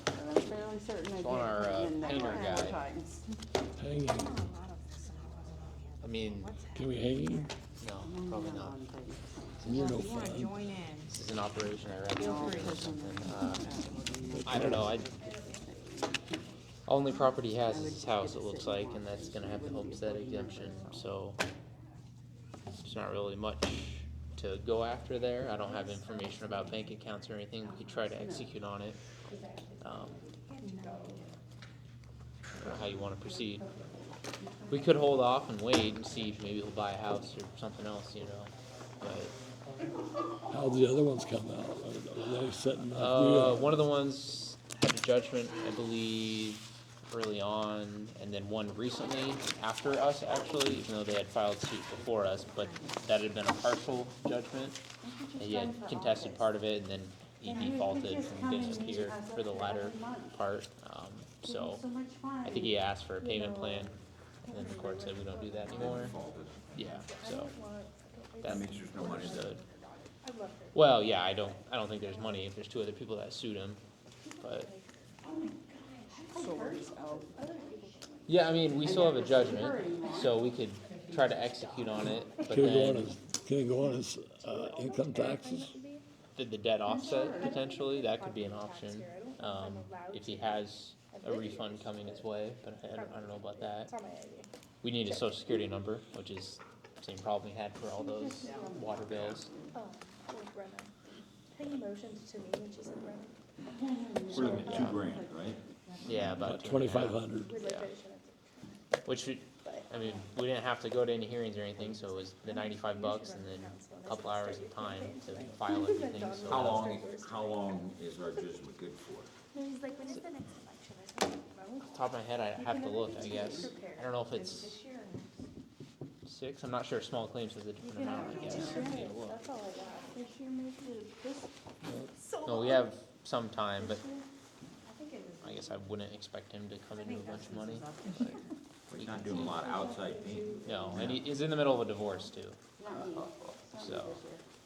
Speaker 1: And I'm fairly certain I did
Speaker 5: So on our,
Speaker 1: put in there
Speaker 5: painter
Speaker 1: 4
Speaker 5: guy.
Speaker 1: times.
Speaker 3: Hanging,
Speaker 5: I mean,
Speaker 3: can we hang him?
Speaker 5: no, probably not.
Speaker 3: You're no
Speaker 8: If you wanna
Speaker 3: fun.
Speaker 8: join in.
Speaker 5: This is an operation I read
Speaker 8: Feel
Speaker 5: on
Speaker 8: free.
Speaker 5: or something. I don't know, only property he has is his house, it looks like, and that's gonna have the homestead exemption, so there's not really much to go after there. I don't have information about bank accounts or anything. We could try to execute on it. I don't know how you wanna proceed. We could hold off and wait and see if maybe he'll buy a house or something else, you know, but.
Speaker 3: How'd the other ones come out? Are they setting up?
Speaker 5: One of the ones had a judgment, I believe, early on, and then one recently after us, actually, even though they had filed suit before us, but that had been a partial judgment. And he had contested part of it, and then he defaulted and disappeared for the latter part. So I think he asked for a payment plan, and then the court said we don't do that anymore. Yeah, so that
Speaker 4: means there's no money there.
Speaker 5: understood.
Speaker 15: I'd love for.
Speaker 5: Well, yeah, I don't think there's money if there's two other people that sued him, but,
Speaker 6: So we're just out.
Speaker 5: yeah, I mean, we still have a judgment, so we could try to execute on it, but
Speaker 3: Can it go on
Speaker 5: then
Speaker 3: his, can it go on his, income taxes?
Speaker 5: the debt offset potentially, that could be an option. If he has a refund coming his way, but I don't know about that.
Speaker 15: It's on my ID.
Speaker 5: We need a social security number, which is the same problem we had for all those water bills.
Speaker 15: Oh, it was Brenna. I think you motioned to me when she said Brenna.
Speaker 4: We're looking at $2,000, right?
Speaker 5: Yeah, about
Speaker 3: About 2,500.
Speaker 15: With
Speaker 5: Yeah.
Speaker 15: revisions.
Speaker 5: Which should, I mean, we didn't have to go to any hearings or anything, so it was the $95 and then a couple hours of time to file everything, so.
Speaker 4: How long is our judgment good for?
Speaker 15: No, he's like, when is the next election? I said, well,
Speaker 5: Top of my head, I have to look, I guess. I don't know if it's
Speaker 15: this year or next.
Speaker 5: 6, I'm not sure, small claims has a different amount, I guess. Yeah, look.
Speaker 15: That's all I got.
Speaker 1: This year, maybe this,
Speaker 5: No, we have some time, but
Speaker 15: I think it was.
Speaker 5: I guess I wouldn't expect him to come into a bunch of money. but
Speaker 4: He's not doing a lot of outside painting.
Speaker 5: No, and he's in the middle of a divorce too,
Speaker 1: not me. It's not
Speaker 5: so
Speaker 1: me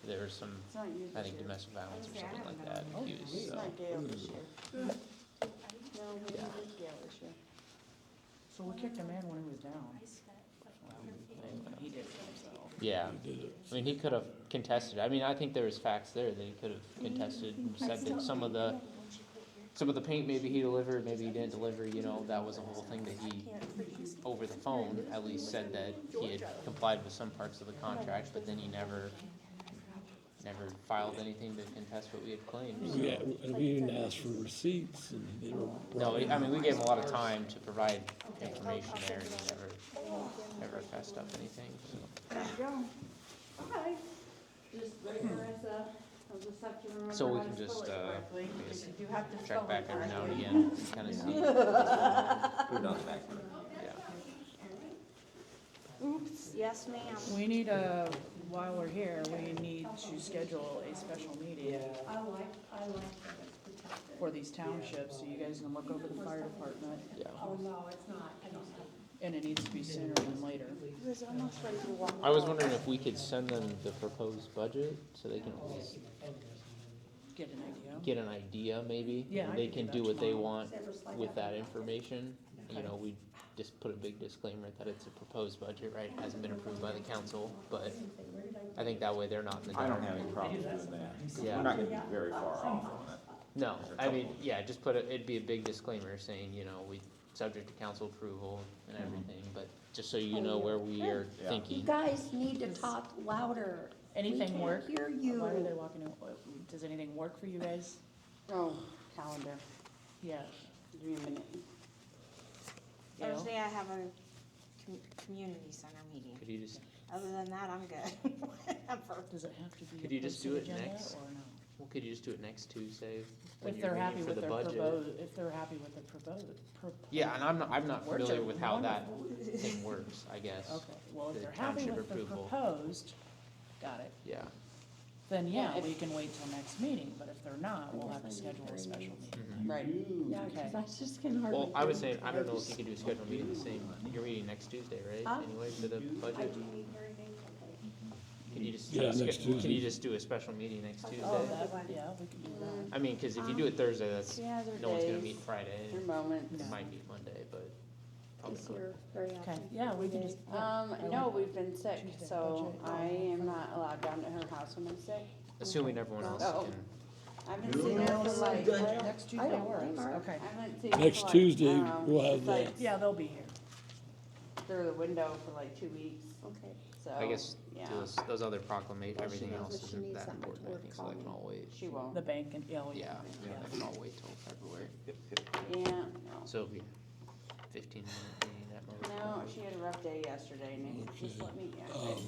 Speaker 5: there's some,
Speaker 1: this year. It's not you
Speaker 5: I
Speaker 1: this
Speaker 5: think
Speaker 1: year.
Speaker 5: domestic violence or something like that accused,
Speaker 1: It's
Speaker 5: so.
Speaker 1: not Gail this year. No, we didn't do Gail this year.
Speaker 6: So we kicked him in when he was down. He did it himself.
Speaker 5: Yeah, I mean, he could have contested, I mean, I think there was facts there that he could have contested and said that some of the paint maybe he delivered, maybe he didn't deliver, you know, that was a whole thing that he, over the phone, at least said that he had complied with some parts of the contract, but then he never filed anything to contest what we had claimed, so.
Speaker 3: Yeah, and we didn't ask for receipts and they were.
Speaker 5: No, I mean, we gave him a lot of time to provide information there, and he never fessed up anything, so.
Speaker 1: There you go. Okay. Just write your eyes up. I'll just have to remember
Speaker 5: So we
Speaker 1: how
Speaker 5: can
Speaker 1: to
Speaker 5: just,
Speaker 1: spell it correctly, because
Speaker 5: just
Speaker 1: you do have to spell
Speaker 5: Check back
Speaker 1: it
Speaker 5: every now and
Speaker 1: correctly.
Speaker 5: again, and kind of see,
Speaker 4: Put it on the back burner.
Speaker 5: yeah.
Speaker 8: Oops, yes, ma'am.
Speaker 6: We need while we're here, we need to schedule a special meeting for these townships, so you guys can look over the fire department.
Speaker 5: Yeah.
Speaker 6: And it needs to be sooner than later.
Speaker 8: He was almost ready to walk.
Speaker 5: I was wondering if we could send them the proposed budget, so they can at least
Speaker 6: Get an idea.
Speaker 5: get an idea, maybe.
Speaker 6: Yeah, I
Speaker 5: They
Speaker 6: could
Speaker 5: can
Speaker 6: do
Speaker 5: do
Speaker 6: that
Speaker 5: what they
Speaker 6: tomorrow.
Speaker 5: want with that information. You
Speaker 6: Okay.
Speaker 5: know, we just put a big disclaimer that it's a proposed budget, right? It hasn't been approved by the council, but I think that way they're not in the
Speaker 4: I
Speaker 5: dark.
Speaker 4: don't have any problems doing that.
Speaker 5: Yeah.
Speaker 4: We're not gonna be very far off on it.
Speaker 5: No, I mean, yeah, just it'd be a big disclaimer saying, you know, we, subject to council approval and everything, but just so you know where we are
Speaker 4: Yeah.
Speaker 5: thinking.
Speaker 2: You guys need to talk louder.
Speaker 6: Anything
Speaker 2: We
Speaker 6: work?
Speaker 2: can't hear you.
Speaker 6: Why are they walking in? Does anything work for you guys?
Speaker 1: Oh, calendar.
Speaker 6: Yeah.
Speaker 1: Give me a minute.
Speaker 6: Gail?
Speaker 8: Thursday I have a community center meeting.
Speaker 5: Could you just,
Speaker 8: Other than that, I'm good. I'm for-
Speaker 6: Does it have to be
Speaker 5: Could
Speaker 6: a
Speaker 5: you just do
Speaker 6: posted
Speaker 5: it
Speaker 6: agenda
Speaker 5: next?
Speaker 6: or no?
Speaker 5: well, could you just do it next Tuesday? when
Speaker 6: If
Speaker 5: you're
Speaker 6: they're happy
Speaker 5: meeting for
Speaker 6: with
Speaker 5: the
Speaker 6: their
Speaker 5: budget?
Speaker 6: proposed, if they're happy with the proposed.
Speaker 5: Yeah, and I'm not
Speaker 6: Words
Speaker 5: familiar
Speaker 6: are
Speaker 5: with how that
Speaker 6: wonderful.
Speaker 5: thing works, I guess.
Speaker 6: Okay, well, if
Speaker 5: The
Speaker 6: they're happy
Speaker 5: township
Speaker 6: with the
Speaker 5: approval.
Speaker 6: proposed, got it,
Speaker 5: Yeah,
Speaker 6: then yeah,
Speaker 1: Yeah, if-
Speaker 6: we can wait till next meeting, but if they're not, we'll have to schedule a special meeting.
Speaker 5: mhm.
Speaker 1: Right.
Speaker 2: Yeah,
Speaker 6: Okay.
Speaker 2: because I just can hardly.
Speaker 5: Well, I was
Speaker 2: hear
Speaker 5: saying, I don't know if you could do a scheduled meeting the same, you're meeting next Tuesday, right?
Speaker 2: Huh?
Speaker 5: Anyway, for the budget? Could you just,
Speaker 3: Yeah, next
Speaker 5: can
Speaker 3: Tuesday.
Speaker 5: you just do a special meeting next
Speaker 6: Oh,
Speaker 5: Tuesday?
Speaker 6: that, yeah, we can do that.
Speaker 5: I mean, cause if you do it Thursday, that's,
Speaker 1: She has her
Speaker 5: no one's gonna
Speaker 1: days,
Speaker 5: meet Friday,
Speaker 1: her moments.
Speaker 5: it might meet Monday, but probably
Speaker 2: This
Speaker 5: not.
Speaker 2: year, very
Speaker 6: Okay,
Speaker 2: often.
Speaker 6: yeah, we can just. yeah, I
Speaker 1: No,
Speaker 6: like
Speaker 1: we've been sick,
Speaker 6: Tuesday
Speaker 1: so
Speaker 6: budget.
Speaker 1: I am not allowed down at her house when I'm sick.
Speaker 5: Assuming everyone else
Speaker 1: Oh.
Speaker 5: can,
Speaker 1: I've been sitting there for like,
Speaker 6: Next
Speaker 2: I
Speaker 6: Tuesday
Speaker 2: don't
Speaker 6: works,
Speaker 2: think our-
Speaker 6: okay.
Speaker 1: I haven't seen her
Speaker 3: Next
Speaker 1: for like,
Speaker 3: Tuesday,
Speaker 1: I don't know,
Speaker 3: we'll have
Speaker 1: it's like
Speaker 6: Yeah, they'll be here.
Speaker 1: through the window for like 2 weeks,
Speaker 2: Okay.
Speaker 1: so.
Speaker 5: I guess,
Speaker 1: Yeah,
Speaker 5: those other proclamations,
Speaker 2: Well, she
Speaker 5: everything
Speaker 2: knows
Speaker 5: else
Speaker 2: if she
Speaker 5: isn't
Speaker 2: needs
Speaker 5: that
Speaker 2: something
Speaker 5: important, I
Speaker 2: worth
Speaker 5: think, so that can
Speaker 2: calling.
Speaker 5: all wait.
Speaker 1: she won't.
Speaker 6: The bank and, yeah,
Speaker 5: Yeah,
Speaker 6: yeah.
Speaker 5: that can all wait till February.
Speaker 1: Yeah, no.
Speaker 5: So it'll be 15-minute meeting at most.
Speaker 1: No, she had a rough day yesterday, and it just let me,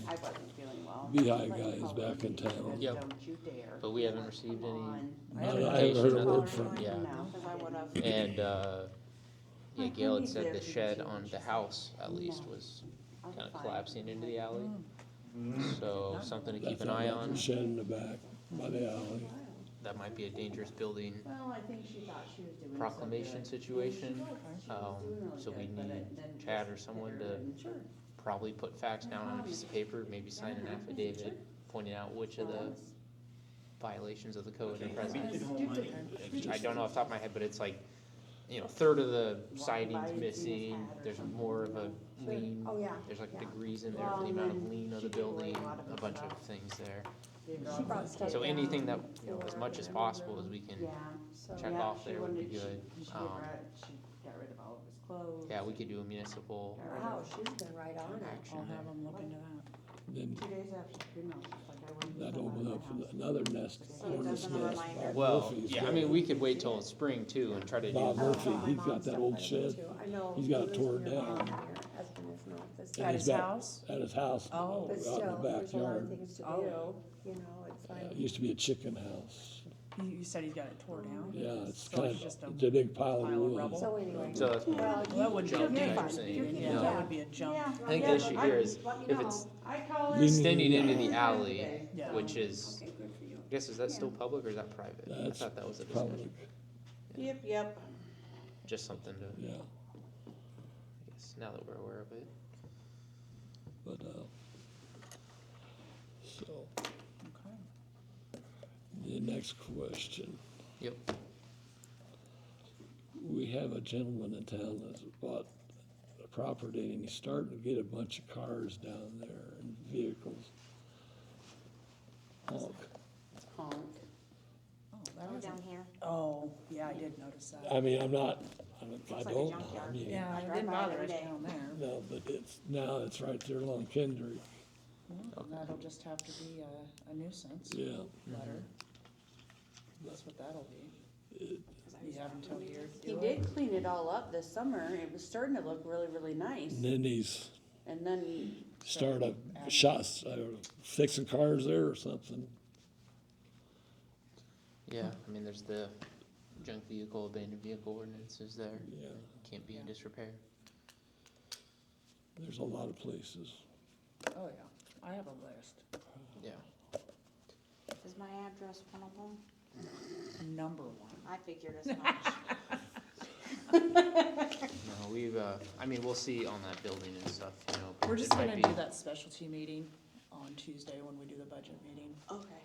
Speaker 1: I wasn't feeling well.
Speaker 3: Beehive
Speaker 1: Let me
Speaker 3: guy is
Speaker 1: call
Speaker 3: back in
Speaker 1: her.
Speaker 3: town.
Speaker 5: Yep.
Speaker 1: Don't you dare.
Speaker 5: But we haven't received
Speaker 1: Come
Speaker 5: any,
Speaker 1: on.
Speaker 6: I haven't
Speaker 3: I haven't heard a
Speaker 5: notification,
Speaker 3: word from
Speaker 5: Yeah.
Speaker 1: No, 'cause I would've.
Speaker 5: and, yeah,
Speaker 1: My
Speaker 5: Gail had
Speaker 1: honey's
Speaker 5: said
Speaker 1: there
Speaker 5: the
Speaker 1: for the
Speaker 5: shed
Speaker 1: two
Speaker 5: on
Speaker 1: weeks.
Speaker 5: the house, at least,
Speaker 1: No.
Speaker 5: was
Speaker 1: I'll be
Speaker 5: kinda
Speaker 1: fine.
Speaker 5: collapsing into the alley.
Speaker 6: Mm.
Speaker 5: So, something to keep
Speaker 3: That's
Speaker 5: an eye on,
Speaker 3: Shed in the back by the alley.
Speaker 5: that might be a dangerous building
Speaker 1: Well, I think she thought she was doing so
Speaker 5: proclamation
Speaker 1: good.
Speaker 5: situation.
Speaker 1: She was doing really
Speaker 5: So we
Speaker 1: good, but
Speaker 5: need
Speaker 1: it then
Speaker 5: Chad
Speaker 1: just
Speaker 5: or someone
Speaker 1: hit
Speaker 5: to
Speaker 1: her and sure.
Speaker 5: probably put facts down on a piece of paper, maybe sign an affidavit pointing out which of the violations of the code are present. I don't know off the top of my head, but it's like, you know, third of the siding's missing, there's more of a lean.
Speaker 8: Oh, yeah.
Speaker 5: There's like degrees in there for the amount of lean of the building, a bunch of things there.
Speaker 8: She brought stuff
Speaker 5: So
Speaker 8: down
Speaker 5: anything that, you know, as much as
Speaker 8: for
Speaker 5: possible as we can
Speaker 1: Yeah, so.
Speaker 5: check
Speaker 1: yeah,
Speaker 5: off
Speaker 1: she
Speaker 5: there would be
Speaker 1: wanted- she-
Speaker 5: good.
Speaker 1: She got rid of all of his clothes.
Speaker 5: Yeah, we could do a municipal.
Speaker 1: Got rid
Speaker 8: Wow,
Speaker 1: of-
Speaker 8: she's been right on it.
Speaker 5: action
Speaker 6: I'll
Speaker 5: there.
Speaker 6: have them look into that.
Speaker 3: Then
Speaker 1: 2 days after the funeral, she's like, I wouldn't.
Speaker 3: that
Speaker 1: come out of
Speaker 3: opened
Speaker 1: my
Speaker 3: up
Speaker 1: house.
Speaker 3: another nest,
Speaker 1: So
Speaker 3: hornet's
Speaker 1: doesn't a
Speaker 3: nest.
Speaker 1: reminder-
Speaker 3: Bob
Speaker 5: Well,
Speaker 3: Murphy's
Speaker 5: yeah, I
Speaker 3: got
Speaker 5: mean,
Speaker 3: it.
Speaker 5: we could wait till spring too and try to do.
Speaker 3: Bob Murphy,
Speaker 8: My
Speaker 3: he's
Speaker 8: mom's
Speaker 3: got that
Speaker 8: stuff
Speaker 3: old
Speaker 8: like
Speaker 3: shed.
Speaker 8: too. I know.
Speaker 3: He's got
Speaker 8: he
Speaker 3: it
Speaker 8: lives
Speaker 3: tore
Speaker 8: near
Speaker 3: down.
Speaker 8: mom, your husband is not this
Speaker 3: In
Speaker 6: At
Speaker 3: his
Speaker 6: his
Speaker 3: back-
Speaker 6: house?
Speaker 3: At his house,
Speaker 6: Oh.
Speaker 3: out
Speaker 8: But
Speaker 3: in
Speaker 8: still,
Speaker 3: the
Speaker 8: there's a lot of
Speaker 3: backyard.
Speaker 8: things to
Speaker 6: Oh.
Speaker 8: do, you know, it's like.
Speaker 3: It used to be a chicken house.
Speaker 6: You said he's got it tore down?
Speaker 3: Yeah, it's
Speaker 6: So
Speaker 3: kind
Speaker 6: it's
Speaker 3: of,
Speaker 6: just a
Speaker 3: it's a big pile of
Speaker 6: pile of
Speaker 3: wood.
Speaker 6: rubble?
Speaker 8: So anyway.
Speaker 5: So that's
Speaker 8: Well,
Speaker 6: Well, that would be a
Speaker 5: junk
Speaker 6: big,
Speaker 5: type thing,
Speaker 6: yeah,
Speaker 5: no.
Speaker 6: that would be a junk.
Speaker 1: Yeah.
Speaker 5: I think the issue here is if it's
Speaker 1: I call her.
Speaker 3: You
Speaker 5: extending
Speaker 3: need-
Speaker 5: into the alley,
Speaker 6: Yeah.
Speaker 5: which is,
Speaker 8: Okay, good for you.
Speaker 5: I guess, is that still public or is that private? I
Speaker 3: That's
Speaker 5: thought that was a
Speaker 3: public,
Speaker 5: discussion.
Speaker 1: Yep.
Speaker 5: Just something to,
Speaker 3: yeah,
Speaker 5: I guess, now that we're aware of it.
Speaker 3: but, so,
Speaker 6: Okay.
Speaker 3: the next question.
Speaker 5: Yep.
Speaker 3: We have a gentleman in town that's bought a property and he's starting to get a bunch of cars down there and vehicles. Honk.
Speaker 1: Honk.
Speaker 6: Oh, that was,
Speaker 8: Down here.
Speaker 6: oh, yeah, I did notice that.
Speaker 3: I mean, I don't,
Speaker 8: like a
Speaker 3: I
Speaker 8: junkyard.
Speaker 3: mean,
Speaker 6: Yeah,
Speaker 8: I
Speaker 6: it
Speaker 8: drive
Speaker 6: didn't
Speaker 8: by it
Speaker 6: bother
Speaker 8: every
Speaker 6: us
Speaker 8: day.
Speaker 6: down there.
Speaker 3: no, but now it's right there along Kendrick,
Speaker 6: Well, that'll just have to be a nuisance
Speaker 3: yeah.
Speaker 6: letter. That's what that'll be.
Speaker 3: It-
Speaker 6: You have until here to
Speaker 1: He
Speaker 6: do it.
Speaker 1: did clean it all up this summer. It was starting to look really, really nice.
Speaker 3: And then he's
Speaker 1: And then,
Speaker 3: started a shots, fixing cars there or something.
Speaker 5: Yeah, I mean, there's the junk vehicle, abandoned vehicle ordinances there.
Speaker 3: Yeah,
Speaker 5: Can't be in disrepair.
Speaker 3: there's a lot of places.
Speaker 6: Oh, yeah, I have a list.
Speaker 5: Yeah.
Speaker 8: Is my address one of them?
Speaker 6: Number one.
Speaker 8: I figured as much.
Speaker 5: No, we've, I mean, we'll see on that building and stuff, you know.
Speaker 6: We're just
Speaker 5: it might
Speaker 6: gonna
Speaker 5: be-
Speaker 6: do that specialty meeting on Tuesday when we do the budget meeting.
Speaker 8: Okay.